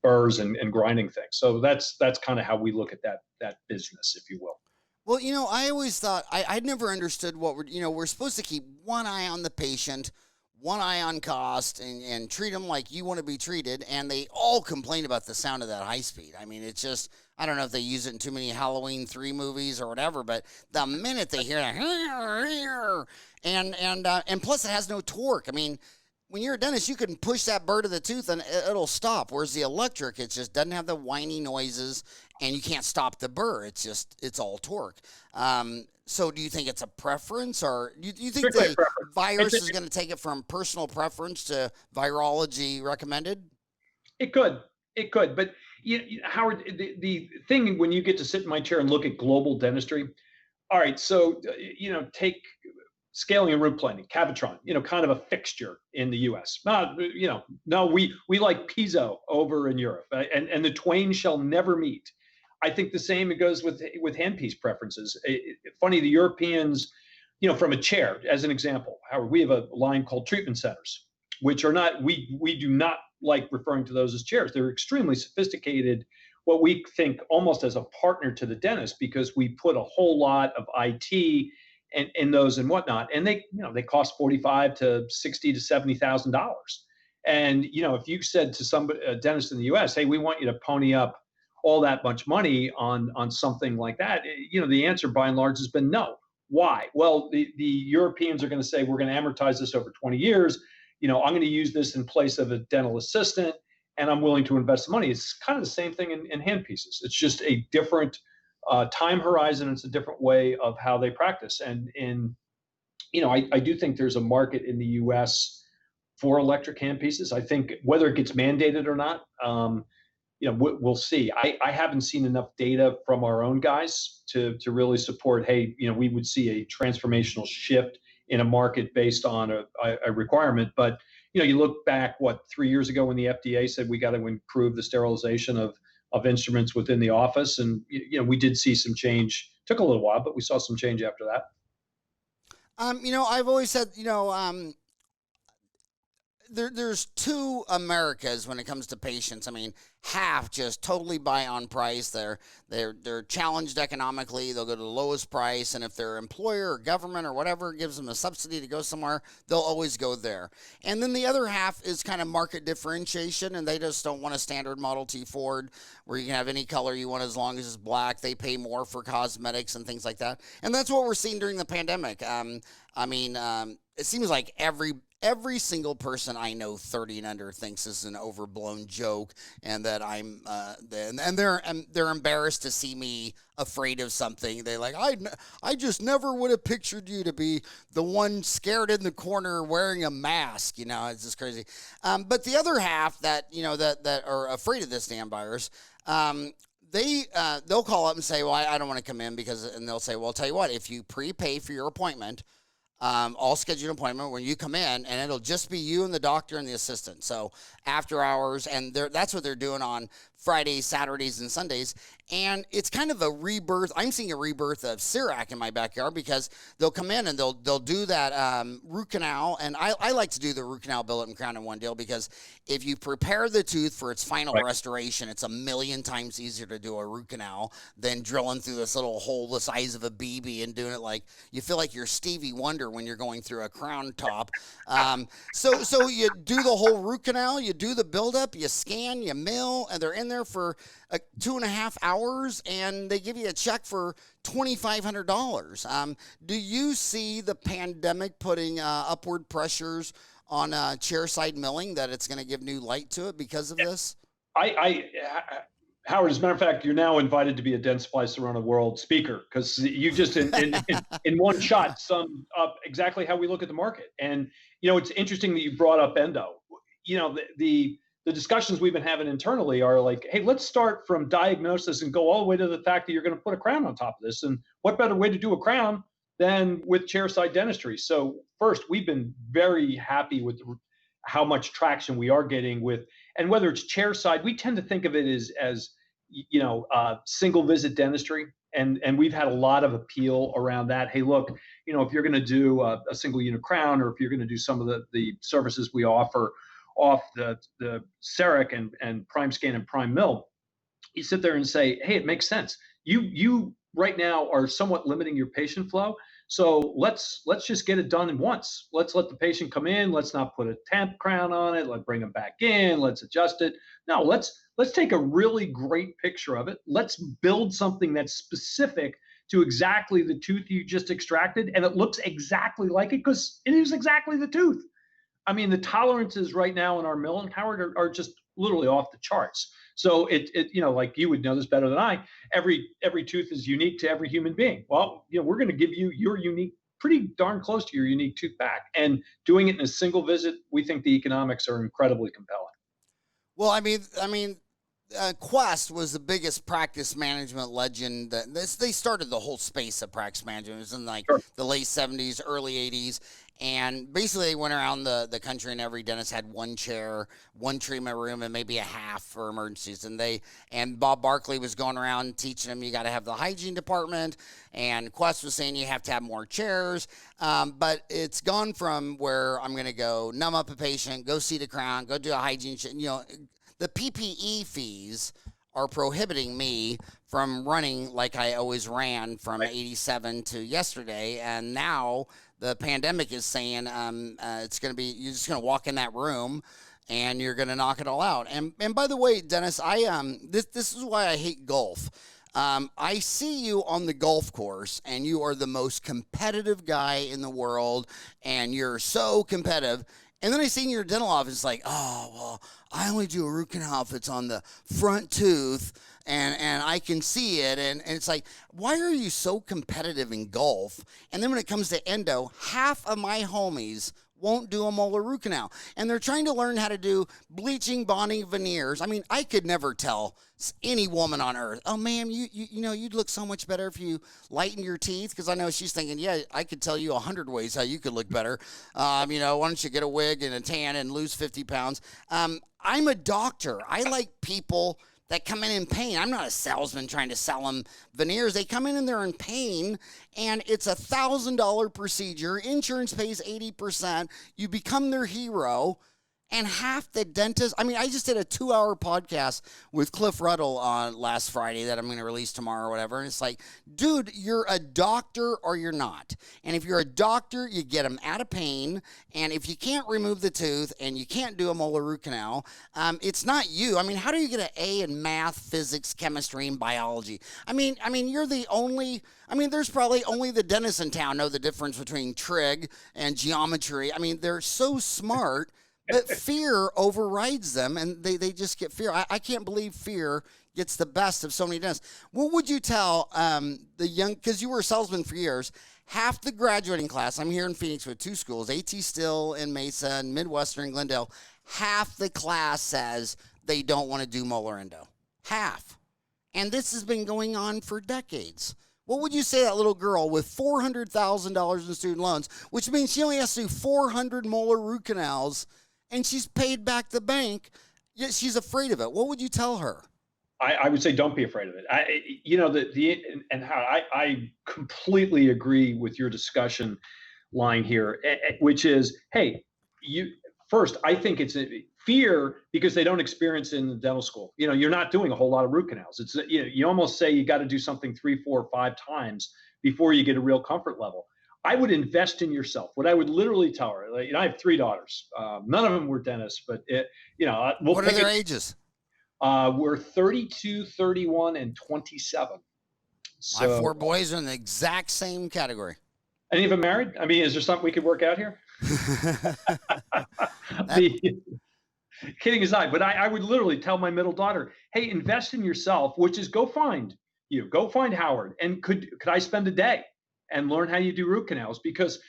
burrs and grinding things. So that's kind of how we look at that business, if you will. Well, I always thought I'd never understood what we're supposed to keep one eye on the patient, one eye on cost, and treat them like you want to be treated. And they all complain about the sound of that high speed. I mean, it's just, I don't know if they use it in too many Halloween 3 movies or whatever, but the minute they hear that, and plus it has no torque. I mean, when you're a dentist, you can push that burr to the tooth and it'll stop. Whereas the electric, it just doesn't have the whiny noises, and you can't stop the burr. It's all torque. So do you think it's a preference, or do you think the virus is going to take it from personal preference to virology recommended? It could. But Howard, the thing when you get to sit in my chair and look at global dentistry, all right, so take scaling and root planing, Cavitron, kind of a fixture in the U.S. No, we like piezo over in Europe, and the twain shall never meet. I think the same it goes with handpiece preferences. Funny, the Europeans, from a chair as an example, Howard, we have a line called treatment centers, which are not we do not like referring to those as chairs. They're extremely sophisticated, what we think almost as a partner to the dentist, because we put a whole lot of IT in those and whatnot, and they cost $45 to $60 to $70,000. And if you said to somebody, a dentist in the U.S., hey, we want you to pony up all that much money on something like that, the answer by and large has been no. Why? Well, the Europeans are going to say, we're going to amortize this over 20 years. I'm going to use this in place of a dental assistant, and I'm willing to invest the money. It's kind of the same thing in handpieces. It's just a different time horizon. It's a different way of how they practice. And I do think there's a market in the U.S. for electric handpieces. I think whether it gets mandated or not, we'll see. I haven't seen enough data from our own guys to really support, hey, we would see a transformational shift in a market based on a requirement. But, you look back, 3 years ago when the FDA said we got to improve the sterilization of instruments within the office. And, we did see some change. Took a little while, but we saw some change after that. I've always said, there's two Americas when it comes to patients. I mean, half just totally buy on price. They're challenged economically. They'll go to the lowest price, and if their employer or government or whatever gives them a subsidy to go somewhere, they'll always go there. And then the other half is kind of market differentiation, and they just don't want a standard Model T Ford where you can have any color you want as long as it's black. They pay more for cosmetics and things like that, and that's what we're seeing during the pandemic. It seems like every single person I know 30 and under thinks this is an overblown joke, and that I'm they're embarrassed to see me afraid of something. They like, I just never would have pictured you to be the one scared in the corner wearing a mask. It's just crazy. But the other half that that are afraid of this damn virus, they'll call up and say, well, I don't want to come in and they'll say, well, I'll tell you what, if you prepay for your appointment, I'll schedule an appointment when you come in, and it'll just be you and the doctor and the assistant. So after hours, and that's what they're doing on Fridays, Saturdays, and Sundays. And it's kind of a rebirth. I'm seeing a rebirth of CIRAC in my backyard, because they'll come in and they'll do that root canal. And I like to do the root canal, billet, and crown in one deal, because if you prepare the tooth for its final restoration, it's 1,000,000 times easier to do a root canal than drilling through this little hole the size of a BB and doing it like you feel like you're Stevie Wonder when you're going through a crown top. So you do the whole root canal, you do the buildup, you scan, you mill, and they're in there for 2.5 hours, and they give you a check for $2,500. Do you see the pandemic putting upward pressures on chairside milling, that it's going to give new light to it because of this? Howard, as a matter of fact, you're now invited to be a Dentsply Sirona World speaker, because you just in one shot summed up exactly how we look at the market. And it's interesting that you brought up endo. The discussions we've been having internally are like, hey, let's start from diagnosis and go all the way to the fact that you're going to put a crown on top of this. And what better way to do a crown than with chairside dentistry? So first, we've been very happy with how much traction we are getting with, and whether it's chairside, we tend to think of it as single visit dentistry. And we've had a lot of appeal around that. Hey, look, if you're going to do a single unit crown, or if you're going to do some of the services we offer off the CEREC and Prime Scan and Prime Mill, you sit there and say, hey, it makes sense. You right now are somewhat limiting your patient flow. So let's just get it done at once. Let's let the patient come in. Let's not put a temp crown on it. Let's bring them back in. Let's adjust it. No, let's take a really great picture of it. Let's build something that's specific to exactly the tooth you just extracted, and it looks exactly like it because it is exactly the tooth. I mean, the tolerances right now in our mill and Howard are just literally off the charts. So it like you would know this better than I, every tooth is unique to every human being. Well, we're going to give you your unique, pretty darn close to your unique tooth back. And doing it in a single visit, we think the economics are incredibly compelling. Well, I mean, Quest was the biggest practice management legend. They started the whole space of practice management. It was in like Sure. the late 70s, early 80s. And basically, they went around the country, and every dentist had one chair, one treatment room, and maybe a half for emergencies. And Bob Barkley was going around teaching them you got to have the hygiene department. And Quest was saying you have to have more chairs. But it's gone from where I'm going to go numb up a patient, go see the crown, go do a hygiene. The PPE fees are prohibiting me from running like I always ran from 87 to yesterday. And now the pandemic is saying it's going to be, you're just going to walk in that room and you're going to knock it all out. And by the way, Dennis, this is why I hate golf. I see you on the golf course, and you are the most competitive guy in the world, and you're so competitive. And then I see in your dental office, like, oh, well, I only do a root canal if it's on the front tooth, and I can see it. And it's like, why are you so competitive in golf? And then when it comes to endo, half of my homies won't do a molar root canal. And they're trying to learn how to do bleaching, bonding, veneers. I mean, I could never tell any woman on earth, oh, ma'am, you know, you'd look so much better if you lighten your teeth. Because I know she's thinking, yeah, I could tell you 100 ways how you could look better. Why don't you get a wig and a tan and lose 50 pounds? I'm a doctor. I like people that come in pain. I'm not a salesman trying to sell them veneers. They come in and they're in pain, and it's $1,000 procedure. Insurance pays 80%. You become their hero. And half the dentists, I mean, I just did a 2-hour podcast with Cliff Ruddle on last Friday that I'm going to release tomorrow or whatever. And it's like, dude, you're a doctor or you're not. And if you're a doctor, you get them out of pain. And if you can't remove the tooth and you can't do a molar root canal, it's not you. I mean, how do you get an A in math, physics, chemistry, and biology? I mean, you're the only, there's probably only the dentists in town know the difference between trig and geometry. I mean, they're so smart. But fear overrides them, and they just get fear. I can't believe fear gets the best of so many dentists. What would you tell the young, because you were a salesman for years, half the graduating class, I'm here in Phoenix with 2 schools, AT Still in Mesa and Midwestern Glendale, half the class says they don't want to do molar endo. Half. And this has been going on for decades. What would you say to that little girl with $400,000 in student loans, which means she only has to do 400 molar root canals, and she's paid back the bank, yet she's afraid of it? What would you tell her? I would say don't be afraid of it. I completely agree with your discussion line here, which is, hey, I think it's fear because they don't experience it in the dental school. You're not doing a whole lot of root canals. It's you almost say you got to do something 3, 4, 5 times before you get a real comfort level. I would invest in yourself. What I would literally tell her, I have 3 daughters. None of them were dentists, but What are their ages? We're 32, 31, and 27. My 4 boys are in the exact same category. Any of them married? I mean, is there something we could work out here? Kidding aside, but I would literally tell my middle daughter, hey, invest in yourself, which is go find Howard, and could I spend a day and learn how you do root canals? Because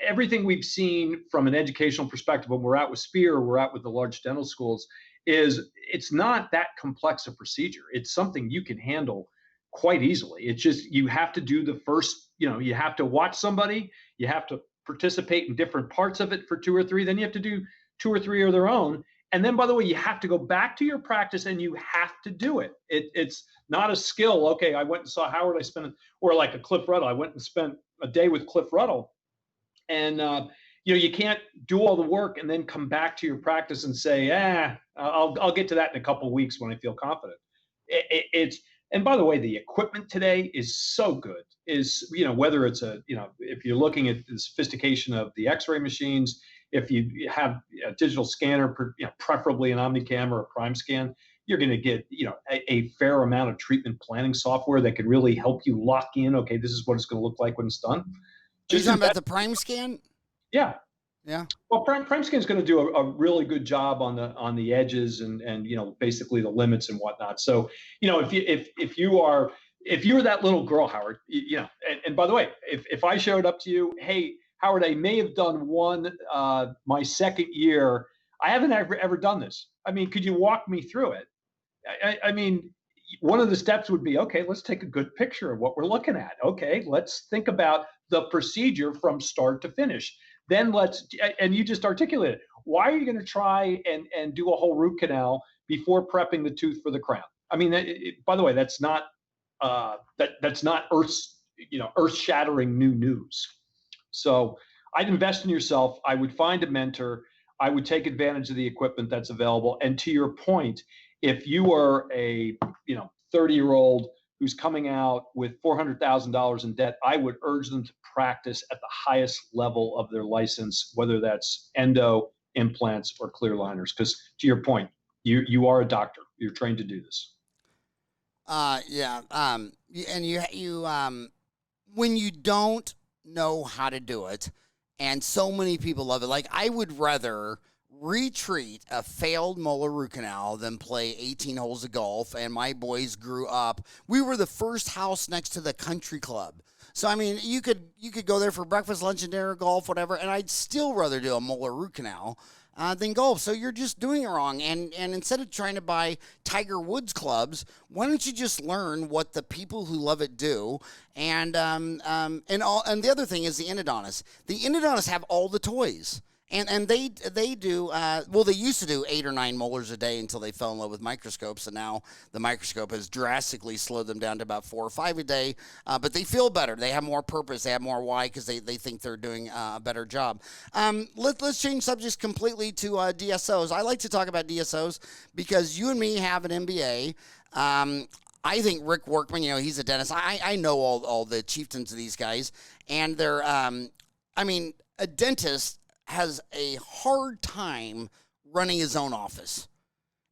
everything we've seen from an educational perspective, when we're out with Spear, we're out with the large dental schools, is it's not that complex a procedure. It's something you can handle quite easily. It's just you have to do the first, you have to watch somebody, you have to participate in different parts of it for 2 or 3, then you have to do 2 or 3 of their own. And then, by the way, you have to go back to your practice and you have to do it. It's not a skill. Okay, I went and saw Howard. Or like a Cliff Ruddle. I went and spent a day with Cliff Ruddle. And, you can't do all the work and then come back to your practice and say, I'll get to that in a couple of weeks when I feel confident. And by the way, the equipment today is so good. Whether it's if you're looking at the sophistication of the X-ray machines, if you have a digital scanner, preferably an Omnicam or a Prime Scan, you're going to get a fair amount of treatment planning software that can really help you lock in. Okay, this is what it's going to look like when it's done. Are you talking about the Prime Scan? Yeah. Yeah. Well, Prime Scan is going to do a really good job on the edges and basically the limits and whatnot. So if you're that little girl, Howard, and by the way, if I showed up to you, hey Howard, I may have done one my second year. I haven't ever done this. I mean, could you walk me through it? I mean, one of the steps would be, okay, let's take a good picture of what we're looking at. Okay, let's think about the procedure from start to finish. Then and you just articulated, why are you going to try and do a whole root canal before prepping the tooth for the crown? I mean, by the way, that's not that's not earth-shattering new news. So I'd invest in yourself. I would find a mentor. I would take advantage of the equipment that's available. And to your point, if you are a 30-year-old who's coming out with $400,000 in debt, I would urge them to practice at the highest level of their license, whether that's endo, implants, or clear liners. Because to your point, you are a doctor. You're trained to do this. Yeah. And when you don't know how to do it, and so many people love it, like I would rather retreat a failed molar root canal than play 18 holes of golf. And my boys grew up. We were the first house next to the country club. So, I mean, you could go there for breakfast, lunch, and dinner, golf, whatever, and I'd still rather do a molar root canal than golf. So you're just doing it wrong. And instead of trying to buy Tiger Woods clubs, why don't you just learn what the people who love it do? And the other thing is the endodontists. The endodontists have all the toys. And they do, they used to do 8 or 9 molars a day until they fell in love with microscopes, and now the microscope has drastically slowed them down to about 4 or 5 a day, but they feel better. They have more purpose. They have more why because they think they're doing a better job. Let's change subjects completely to DSOs. I like to talk about DSOs because you and me have an MBA. I think Rick Workman, he's a dentist. I know all the chieftains of these guys, and they're, a dentist has a hard time running his own office.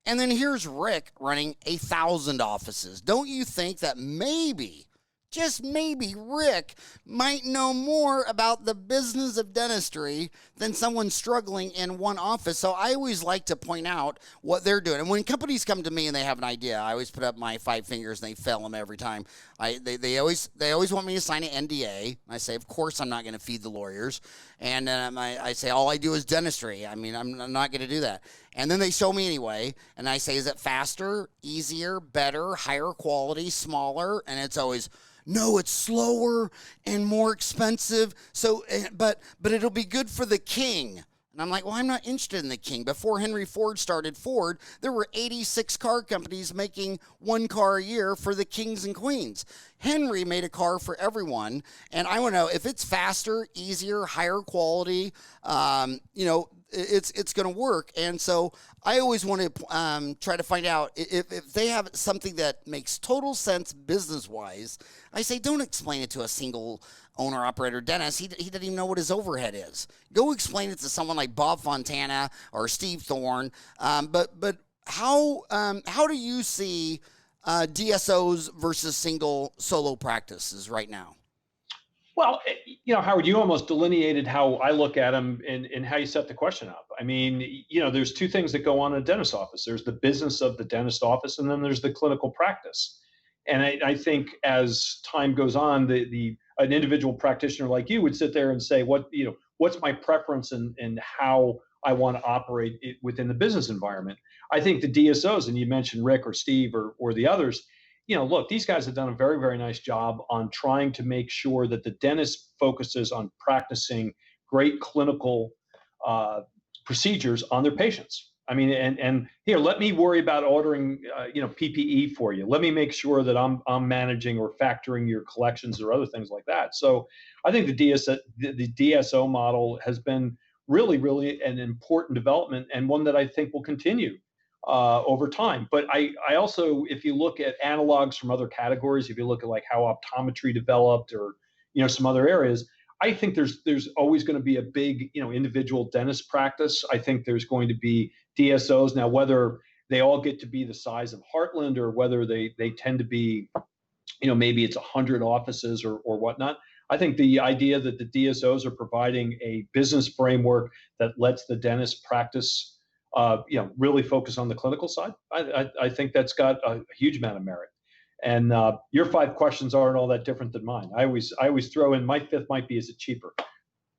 And then here's Rick running 1,000 offices. Don't you think that maybe, just maybe, Rick might know more about the business of dentistry than someone struggling in one office? So I always like to point out what they're doing. And when companies come to me and they have an idea, I always put up my 5 fingers and they fail them every time. They always want me to sign an NDA. I say, of course, I'm not going to feed the lawyers. And then I say, all I do is dentistry. I mean, I'm not going to do that. And then they show me anyway. And I say, is it faster, easier, better, higher quality, smaller? And it's always, no, it's slower and more expensive. So, but it'll be good for the king. And I'm like, well, I'm not interested in the king. Before Henry Ford started Ford, there were 86 car companies making 1 car a year for the kings and queens. Henry made a car for everyone. And I want to know if it's faster, easier, higher quality, it's going to work. And so I always want to try to find out if they have something that makes total sense business-wise. I say, don't explain it to a single owner-operator dentist. He doesn't even know what his overhead is. Go explain it to someone like Bob Fontana or Steve Thorne. But how do you see DSOs versus single solo practices right now? Well, Howard, you almost delineated how I look at them and how you set the question up. I mean, there's 2 things that go on in a dentist office. There's the business of the dentist office, and then there's the clinical practice. And I think as time goes on, an individual practitioner like you would sit there and say, what's my preference and how I want to operate it within the business environment. I think the DSOs, and you mentioned Rick or Steve or the others, look, these guys have done a very, very nice job on trying to make sure that the dentist focuses on practicing great clinical procedures on their patients. I mean, and here, let me worry about ordering, PPE for you. Let me make sure that I'm managing or factoring your collections or other things like that. So I think the DSO model has been really, really an important development and one that I think will continue over time. But I also, if you look at analogs from other categories, if you look at like how optometry developed or, some other areas, I think there's always going to be a big, individual dentist practice. I think there's going to be DSOs. Now, whether they all get to be the size of Heartland or whether they tend to be, maybe it's 100 offices or whatnot. I think the idea that the DSOs are providing a business framework that lets the dentist practice, really focus on the clinical side. I think that's got a huge amount of merit. And your 5 questions aren't all that different than mine. I always throw in my 5th might be, is it cheaper?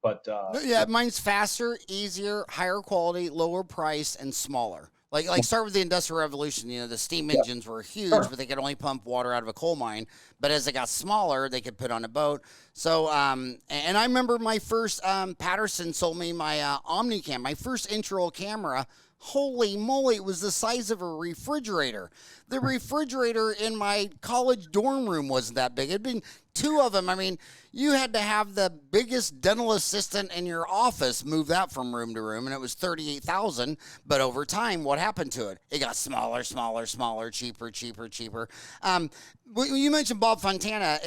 But yeah, mine's faster, easier, higher quality, lower price, and smaller. Like start with the Industrial Revolution. You know, the steam engines were huge, Sure. but they could only pump water out of a coal mine. But as they got smaller, they could put on a boat. So, and I remember my first, Patterson sold me my Omnicam, my first intraoral camera. Holy moly, it was the size of a refrigerator. The refrigerator in my college dorm room wasn't that big. It'd been two of them. I mean, you had to have the biggest dental assistant in your office move that from room to room, and it was $38,000. But over time, what happened to it? It got smaller, smaller, smaller, cheaper, cheaper, cheaper. When you mentioned Bob Fontana,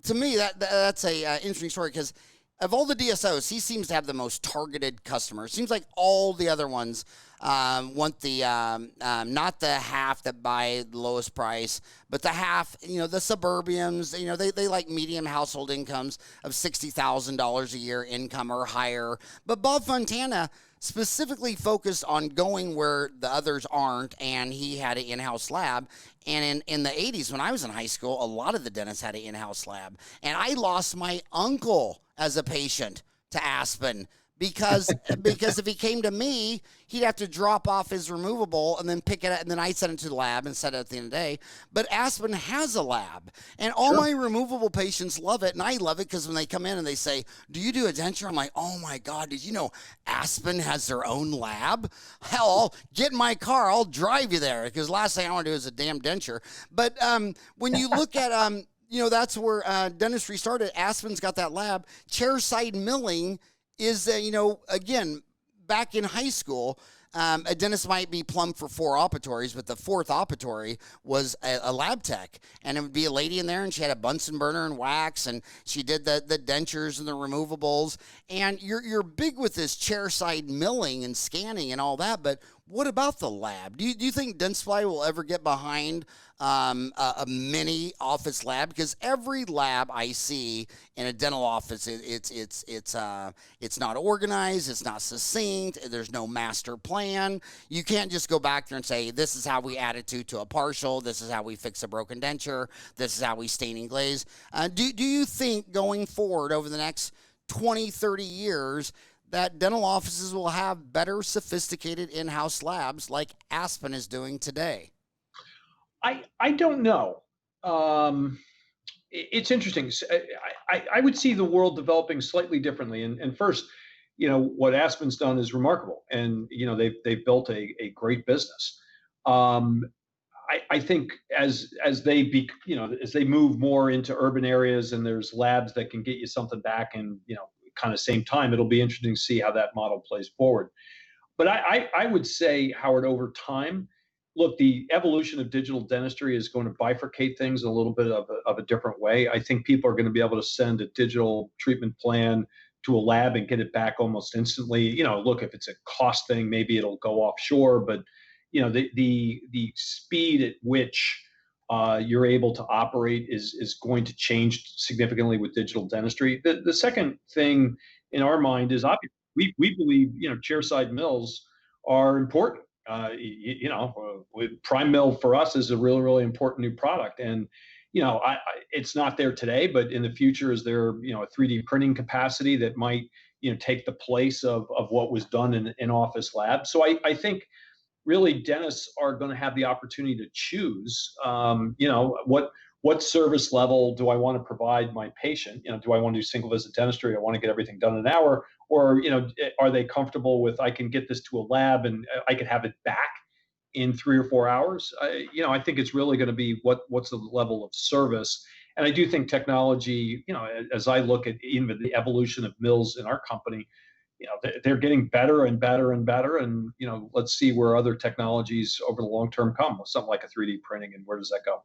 to me, that's a interesting story because of all the DSOs, he seems to have the most targeted customers. Seems like all the other ones want the not the half that buy the lowest price, but the half, you know, the suburbians, you know, they like medium household incomes of $60,000 a year income or higher. But Bob Fontana specifically focused on going where the others aren't, and he had an in-house lab. And in the 80s, when I was in high school, a lot of the dentists had an in-house lab. And I lost my uncle as a patient to Aspen because if he came to me, he'd have to drop off his removable and then pick it up, and then I'd send it to the lab and set it at the end of the day. But Aspen has a lab, and all my removable patients love it, and I love it because when they come in and they say, "Do you do a denture?" I'm like, "Oh my God, did you know Aspen has their own lab? Hell, I'll get in my car, I'll drive you there because last thing I want to do is a damn denture." But when you look at you know, that's where dentistry started. Aspen's got that lab. Chairside milling is, you know, again, back in high school, a dentist might be plumbed for 4 operatories, but the 4th operatory was a lab tech. And it would be a lady in there, and she had a Bunsen burner and wax, and she did the dentures and the removables. And you're big with this chairside milling and scanning and all that, but what about the lab? Do you think Dentsply will ever get behind a mini office lab? Because every lab I see in a dental office, it's not organized, it's not succinct, there's no master plan. You can't just go back there and say, this is how we add a tooth to a partial, this is how we fix a broken denture, this is how we stain and glaze. Do you think going forward over the next 20, 30 years that dental offices will have better sophisticated in-house labs like Aspen is doing today? I don't know. It's interesting. I would see the world developing slightly differently. And first, you know, what Aspen's done is remarkable, and you know they've built a great business. I think as they as they move more into urban areas and there's labs that can get you something back in, you know, kind of same time, it'll be interesting to see how that model plays forward. But I would say, Howard, over time, look, the evolution of digital dentistry is going to bifurcate things a little bit of a different way. I think people are going to be able to send a digital treatment plan to a lab and get it back almost instantly. You know, look, if it's a cost thing, maybe it'll go offshore, but you know, the speed at which you're able to operate is going to change significantly with digital dentistry. The second thing in our mind is obvious. We believe, you know, chairside mills are important. You know, Prime Mill for us is a really, really important new product. And, you know, it's not there today, but in the future, is there, you know, a 3D printing capacity that might, you know, take the place of what was done in an office lab. So I think really dentists are going to have the opportunity to choose, you know, what service level do I want to provide my patient? You know, do I want to do single visit dentistry? I want to get everything done in an hour, or you know, are they comfortable with I can get this to a lab and I can have it back in 3 or 4 hours? You know, I think it's really going to be what's the level of service. And I do think technology, you know, as I look at even the evolution of mills in our company, you know, they're getting better and better and better. And, you know, let's see where other technologies over the long term come with something like a 3D printing, and where does that go?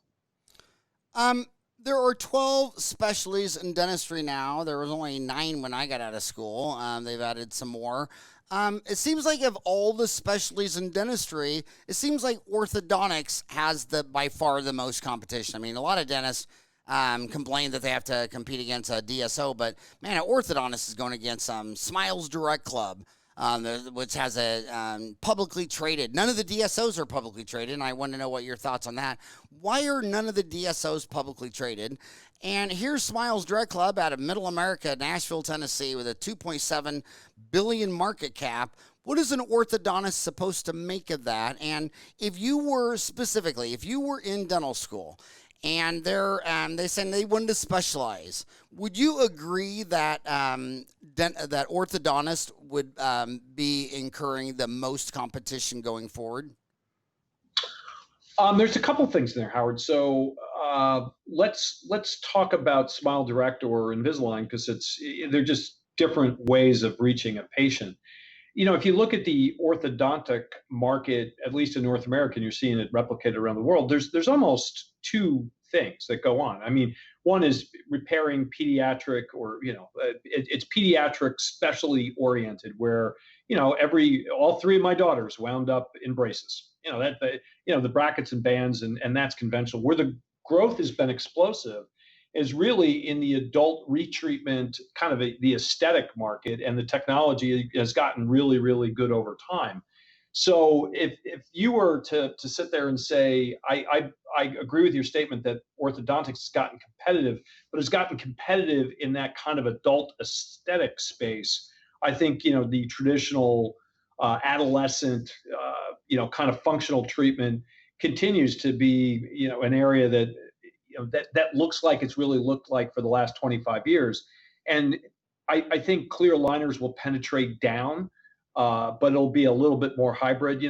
There are 12 specialties in dentistry now. There was only 9 when I got out of school. They've added some more. It seems like of all the specialties in dentistry, it seems like orthodontics has by far the most competition. I mean, a lot of dentists complain that they have to compete against a DSO, but man, an orthodontist is going against Smiles Direct Club, which has a publicly traded. None of the DSOs are publicly traded, and I want to know what your thoughts on that. Why are none of the DSOs publicly traded? And here's Smiles Direct Club out of Middle America, Nashville, Tennessee, with a $2.7 billion market cap. What is an orthodontist supposed to make of that? And if you were in dental school and they said they wanted to specialize, would you agree that that orthodontist would be incurring the most competition going forward? There's a couple things there, Howard. So let's talk about Smile Direct or Invisalign because they're just different ways of reaching a patient. If you look at the orthodontic market, at least in North America, and you're seeing it replicated around the world, there's almost two things that go on. I mean, one is repairing pediatric, or it's pediatric specialty oriented, where all three of my daughters wound up in braces. The brackets and bands, and that's conventional. Where the growth has been explosive is really in the adult retreatment, kind of the aesthetic market, and the technology has gotten really, really good over time. So if you were to sit there and say, I agree with your statement that orthodontics has gotten competitive, but it's gotten competitive in that kind of adult aesthetic space. I think the traditional adolescent, kind of functional treatment continues to be an area that that looks like it's really looked like for the last 25 years. And I think clear aligners will penetrate down, but it'll be a little bit more hybrid.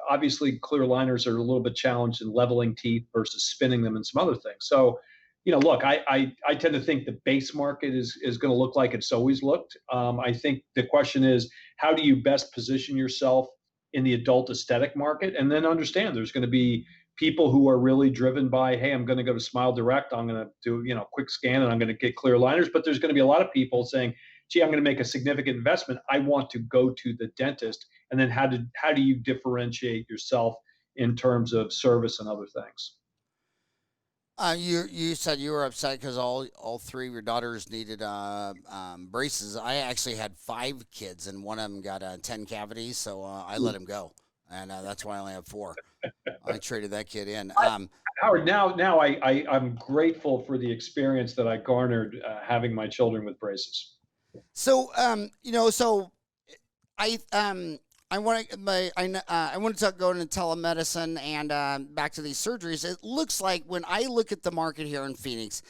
Obviously clear aligners are a little bit challenged in leveling teeth versus spinning them and some other things. So, look, I tend to think the base market is going to look like it's always looked. I think the question is, how do you best position yourself in the adult aesthetic market? And then understand there's going to be people who are really driven by, hey, I'm going to go to Smile Direct, I'm going to do quick scan, and I'm going to get clear aligners. But there's going to be a lot of people saying, gee, I'm going to make a significant investment, I want to go to the dentist. And then how do you differentiate yourself in terms of service and other things? You said you were upset because all three of your daughters needed braces. I actually had 5 kids, and one of them got 10 cavities, so I let him go, and that's why I only have 4. I traded that kid in. Howard, now I'm grateful for the experience that I garnered having my children with braces. So I want to talk going into telemedicine and back to these surgeries. It looks like when I look at the market here in Phoenix,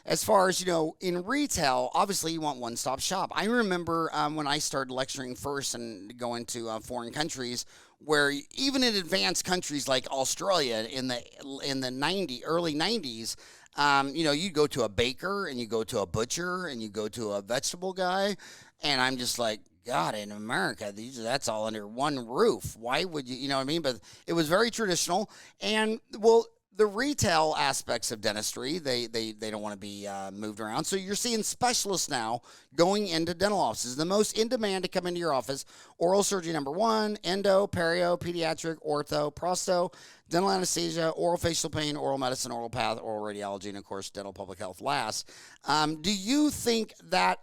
as far as in retail, obviously you want one-stop shop. I remember when I started lecturing first and going to foreign countries, where even in advanced countries like Australia in the early 90s, you go to a baker and you go to a butcher and you go to a vegetable guy, and I'm just like, God, in America, that's all under one roof. Why would you know what I mean? But it was very traditional, and the retail aspects of dentistry, they don't want to be moved around. So you're seeing specialists now going into dental offices. The most in demand to come into your office: oral surgery number 1, endo, perio, pediatric, ortho, prosto, dental anesthesia, oral facial pain, oral medicine, oral path, oral radiology, and of course dental public health last. Do you think that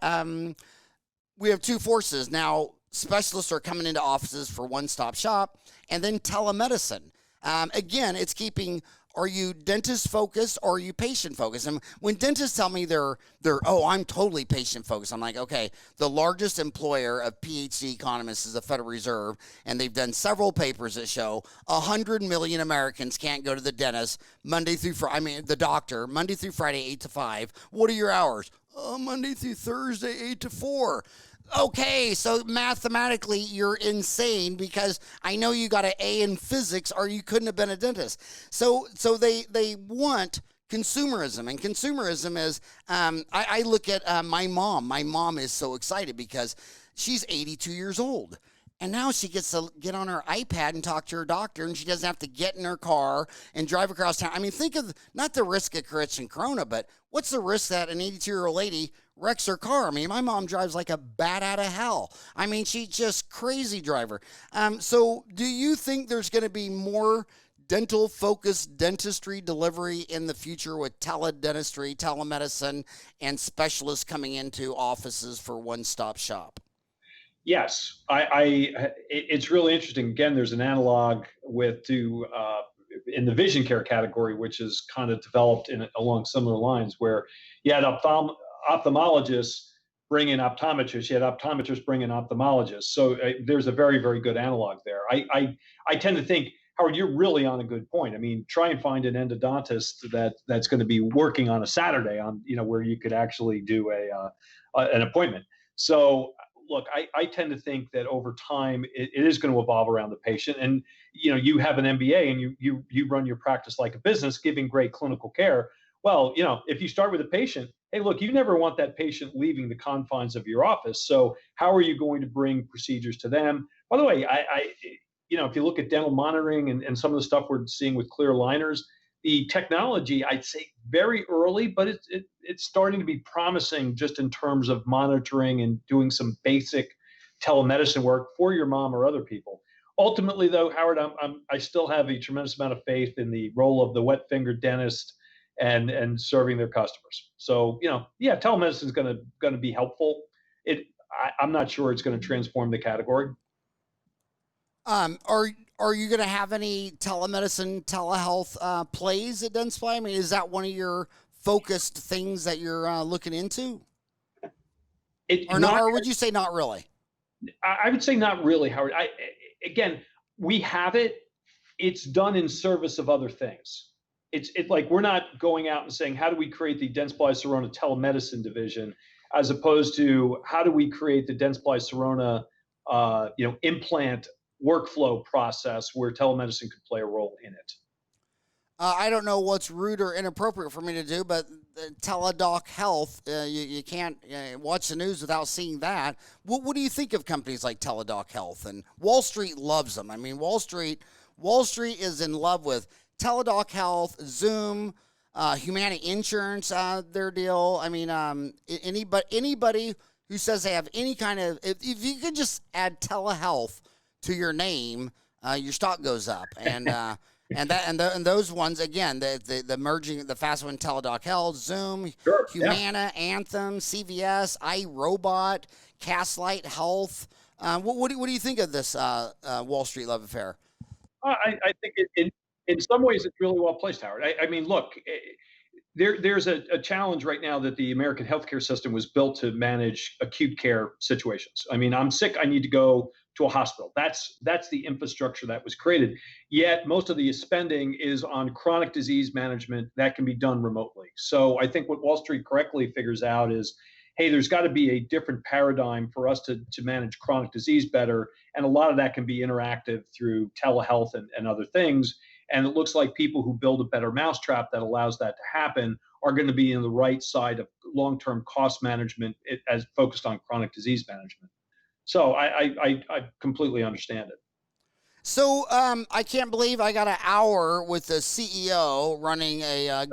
we have two forces now? Specialists are coming into offices for one-stop shop, and then telemedicine. Again, it's keeping. Are you dentist focused or are you patient focused? And when dentists tell me I'm totally patient focused, I'm like, okay, the largest employer of PhD economists is the Federal Reserve, and they've done several papers that show 100 million Americans can't go to the dentist the doctor, Monday through Friday, 8 to 5. What are your hours? Monday through Thursday, 8 to 4. Okay, so mathematically you're insane, because I know you got an A in physics or you couldn't have been a dentist. So they want consumerism, and consumerism is, I look at my mom. My mom is so excited because she's 82 years old. And now she gets to get on her iPad and talk to her doctor, and she doesn't have to get in her car and drive across town. I mean, think of not the risk of catching corona, but what's the risk that an 82-year-old lady wrecks her car? I mean, my mom drives like a bat out of hell. I mean, she's just crazy driver. So do you think there's going to be more dental-focused dentistry delivery in the future with teledentistry, telemedicine, and specialists coming into offices for one-stop shop? Yes, it's really interesting. Again, there's an analog in the vision care category, which is kind of developed along similar lines, where you had ophthalmologists bring in optometrists, you had optometrists bring in ophthalmologists. So there's a very, very good analog there. I tend to think, Howard, you're really on a good point. I mean, try and find an endodontist that's going to be working on a Saturday on, where you could actually do an appointment. So look, I tend to think that over time it is going to evolve around the patient. And you have an MBA and you run your practice like a business, giving great clinical care. Well, if you start with a patient, hey, look, you never want that patient leaving the confines of your office. So how are you going to bring procedures to them? By the way, if you look at dental monitoring and some of the stuff we're seeing with clear aligners, the technology, I'd say very early, but it's starting to be promising just in terms of monitoring and doing some basic telemedicine work for your mom or other people. Ultimately, though, Howard, I still have a tremendous amount of faith in the role of the wet finger dentist and serving their customers. So, telemedicine is going to be helpful. I'm not sure it's going to transform the category. Are you going to have any telemedicine, telehealth plays at Dentsply? I mean, is that one of your focused things that you're looking into? Or would you say not really? I would say not really, Howard. Again, we have it. It's done in service of other things. It's like we're not going out and saying, how do we create the Dentsply Sirona telemedicine division, as opposed to how do we create the Dentsply Sirona implant workflow process where telemedicine could play a role in it. I don't know what's rude or inappropriate for me to do, but Teladoc Health, you can't watch the news without seeing that. What do you think of companies like Teladoc Health? And Wall Street loves them. I mean, Wall Street is in love with Teladoc Health, Zoom, Humana Insurance, their deal. I mean, anybody who says they have any kind of, if you could just add telehealth to your name, your stock goes up. And and those ones again, the merging, the fast one, Teladoc Health, Zoom, sure, Humana, Anthem, CVS, iRobot, Castlight Health. What do you think of this Wall Street love affair? I think in some ways it's really well placed, Howard. I mean, look, there's a challenge right now that the American healthcare system was built to manage acute care situations. I mean, I'm sick, I need to go to a hospital. That's the infrastructure that was created. Yet most of the spending is on chronic disease management that can be done remotely. So I think what Wall Street correctly figures out is, hey, there's got to be a different paradigm for us to manage chronic disease better. And a lot of that can be interactive through telehealth and other things. And it looks like people who build a better mousetrap that allows that to happen are going to be in the right side of long-term cost management as focused on chronic disease management. So I completely understand it. So I can't believe I got an hour with the CEO running a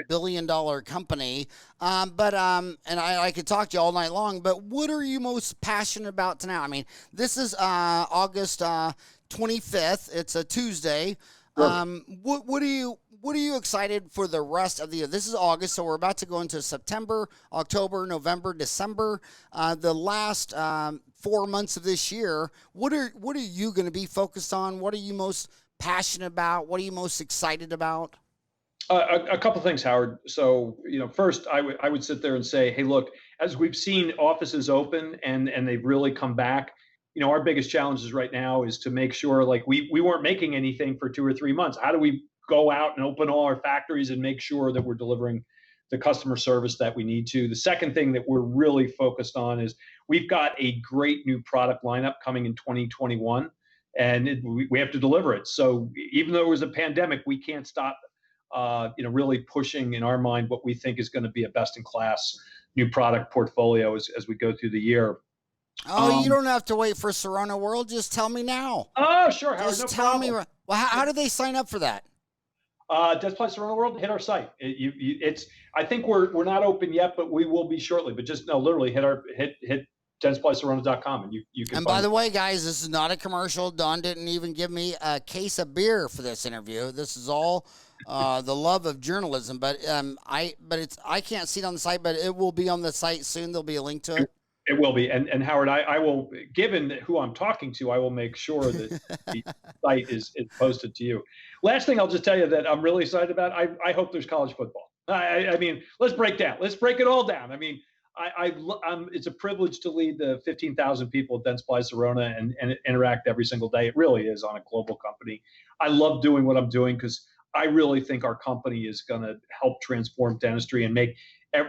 billion-dollar company. But I could talk to you all night long. But what are you most passionate about tonight? I mean, this is August 25th. It's a Tuesday. What are you excited for the rest of the year? This is August, so we're about to go into September, October, November, December. The last 4 months of this year. What are you going to be focused on? What are you most passionate about? What are you most excited about? A couple things, Howard. So, first I would sit there and say, hey, look, as we've seen offices open and they've really come back, our biggest challenges right now is to make sure, like, we weren't making anything for 2 or 3 months. How do we go out and open all our factories and make sure that we're delivering the customer service that we need to? The second thing that we're really focused on is we've got a great new product lineup coming in 2021, and we have to deliver it. So even though it was a pandemic, we can't stop, really pushing in our mind what we think is going to be a best-in-class new product portfolio as we go through the year. Oh, you don't have to wait for Sirona World. Just tell me now. Oh, sure, Howard. Just no tell problem. me. Well, how do they sign up for that? Dentsply Sirona World, hit our site. I think we're not open yet, but we will be shortly. But just literally hit DensplySirona.com and you can. And by the way, guys, this is not a commercial. Don didn't even give me a case of beer for this interview. This is all the love of journalism. But I can't see it on the site, but it will be on the site soon. There'll be a link to it. It will be. And Howard, I will, given who I'm talking to, I will make sure that the site is posted to you. Last thing I'll just tell you that I'm really excited about, I hope there's college football. I mean, let's break it all down. I mean, it's a privilege to lead the 15,000 people at Dentsply Sirona and interact every single day. It really is on a global company. I love doing what I'm doing because I really think our company is going to help transform dentistry and make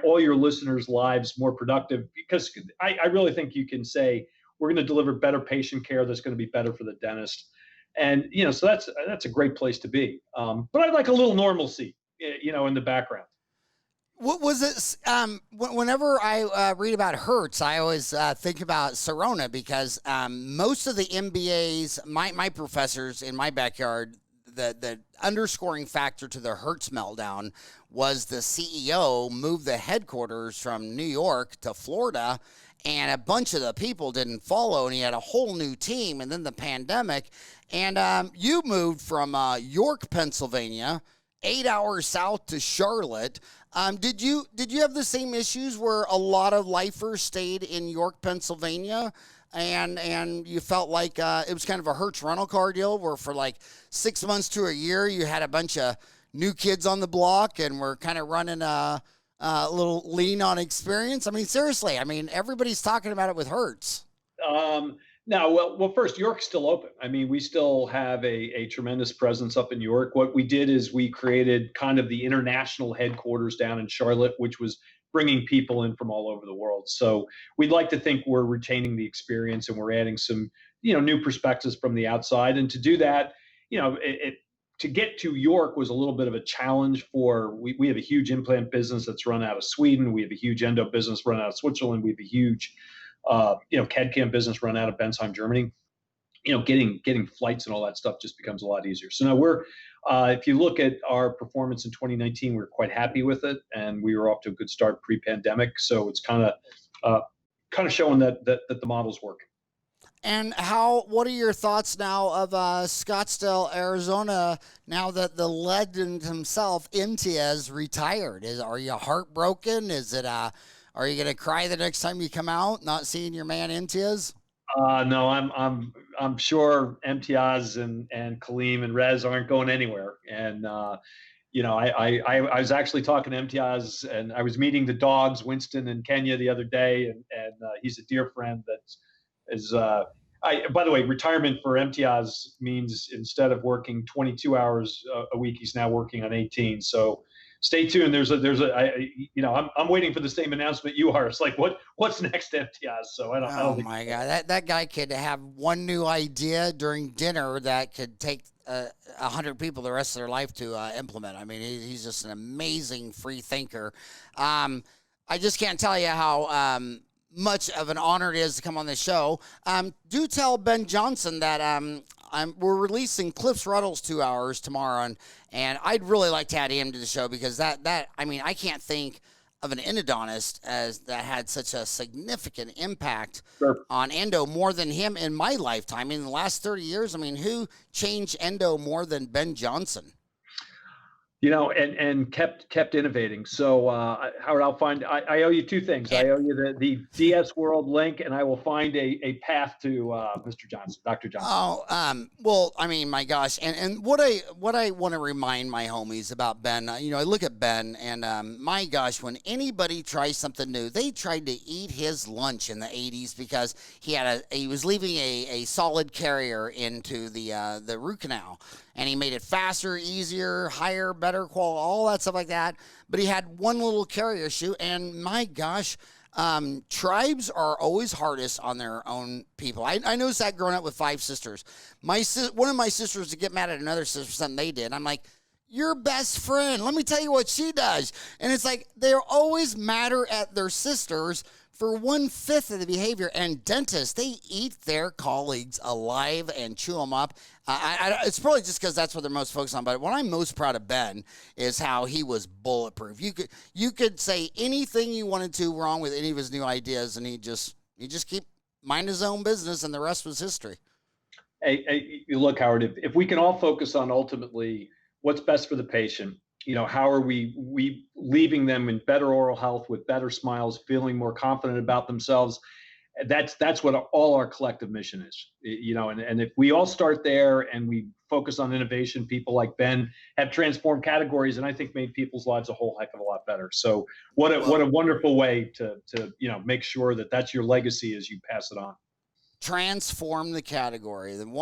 all your listeners' lives more productive. Because I really think you can say we're going to deliver better patient care that's going to be better for the dentist. And so that's a great place to be. But I'd like a little normalcy, in the background. What was it? Whenever I read about Hertz, I always think about Sirona because most of the MBAs, my professors in my backyard, the underscoring factor to the Hertz meltdown was the CEO moved the headquarters from New York to Florida, and a bunch of the people didn't follow, and he had a whole new team, and then the pandemic, and you moved from York, Pennsylvania, 8 hours south to Charlotte. Did you have the same issues where a lot of lifers stayed in York, Pennsylvania, and you felt like it was kind of a Hertz rental car deal where for like 6 months to a year you had a bunch of new kids on the block and we're kind of running a little lean on experience? I mean, seriously, everybody's talking about it with Hertz. No, well, first, York's still open. I mean, we still have a tremendous presence up in York. What we did is we created kind of the international headquarters down in Charlotte, which was bringing people in from all over the world. So we'd like to think we're retaining the experience and we're adding some, new perspectives from the outside. And to do that, to get to York was a little bit of a challenge we have a huge implant business that's run out of Sweden. We have a huge endo business run out of Switzerland. We have a huge CAD/CAM business run out of Bensheim, Germany. Getting flights and all that stuff just becomes a lot easier. So now if you look at our performance in 2019, we're quite happy with it, and we were off to a good start pre-pandemic. So it's kind of showing that the model's working. And what are your thoughts now of Scottsdale, Arizona, now that the legend himself, Imtiaz, retired? Are you heartbroken? Are you going to cry the next time you come out, not seeing your man Imtiaz? No, I'm sure Imtiaz and Kaleem and Rez aren't going anywhere. And I was actually talking to Imtiaz, and I was meeting the dogs, Winston and Kenya, the other day, and he's a dear friend by the way, retirement for Imtiaz means instead of working 22 hours a week, he's now working on 18. So stay tuned. I'm waiting for the same announcement you are. It's like, what's next, Imtiaz? So I don't think. Oh my God, that guy could have one new idea during dinner that could take 100 people the rest of their life to implement. I mean, he's just an amazing free thinker. I just can't tell you how much of an honor it is to come on the show. Do tell Ben Johnson that we're releasing Cliff's Ruddles 2 hours tomorrow, and I'd really like to add him to the show because I can't think of an endodontist that had such a significant impact on endo more than him in my lifetime. In the last 30 years, who changed endo more than Ben Johnson? And kept innovating. So Howard, I owe you two things. I owe you the DS World link, and I will find a path to Mr. Johnson, Dr. Johnson. Oh, well, my gosh, and what I want to remind my homies about Ben, I look at Ben, and my gosh, when anybody tries something new, they tried to eat his lunch in the 80s because he was leaving a solid carrier into the root canal. And he made it faster, easier, higher, better quality, all that stuff like that. But he had one little carrier shoe, and my gosh, tribes are always hardest on their own people. I noticed that growing up with 5 sisters. One of my sisters would get mad at another sister for something they did. I'm like, your best friend, let me tell you what she does. And it's like they're always madder at their sisters for 1/5 of the behavior. And dentists, they eat their colleagues alive and chew them up. It's probably just because that's what they're most focused on. But what I'm most proud of Ben is how he was bulletproof. You could say anything you wanted to wrong with any of his new ideas, and he just keep mind his own business, and the rest was history. Hey, look, Howard, if we can all focus on ultimately what's best for the patient, how are we leaving them in better oral health with better smiles, feeling more confident about themselves, that's what all our collective mission is, and if we all start there and we focus on innovation, people like Ben have transformed categories and I think made people's lives a whole heck of a lot better. So what a wonderful way to make sure that that's your legacy as you pass it on. Transform the category. Then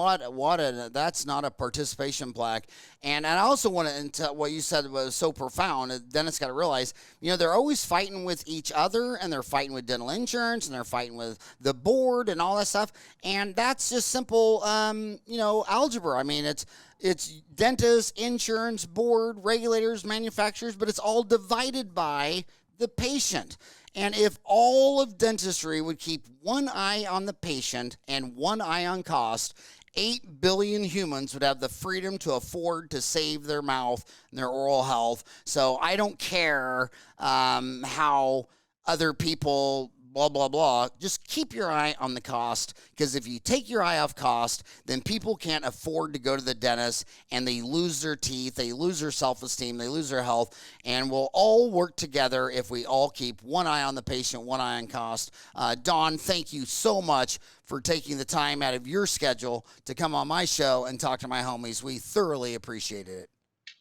that's not a participation plaque. And I also want to, into what you said was so profound. Dennis got to realize, they're always fighting with each other, and they're fighting with dental insurance, and they're fighting with the board and all that stuff. And that's just simple, algebra. I mean, it's dentists, insurance, board, regulators, manufacturers, but it's all divided by the patient. And if all of dentistry would keep one eye on the patient and one eye on cost, 8 billion humans would have the freedom to afford to save their mouth and their oral health. So I don't care how other people blah, blah, blah. Just keep your eye on the cost, because if you take your eye off cost, then people can't afford to go to the dentist, and they lose their teeth, they lose their self-esteem, they lose their health, and we'll all work together if we all keep one eye on the patient, one eye on cost. Don, thank you so much for taking the time out of your schedule to come on my show and talk to my homies. We thoroughly appreciated it.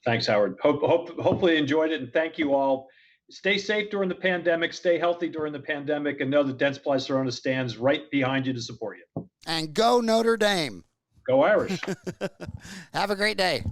Thanks, Howard. Hopefully you enjoyed it, and thank you all. Stay safe during the pandemic, stay healthy during the pandemic, and know that Dentsply Sirona stands right behind you to support you. And go Notre Dame. Go Irish. Have a great day.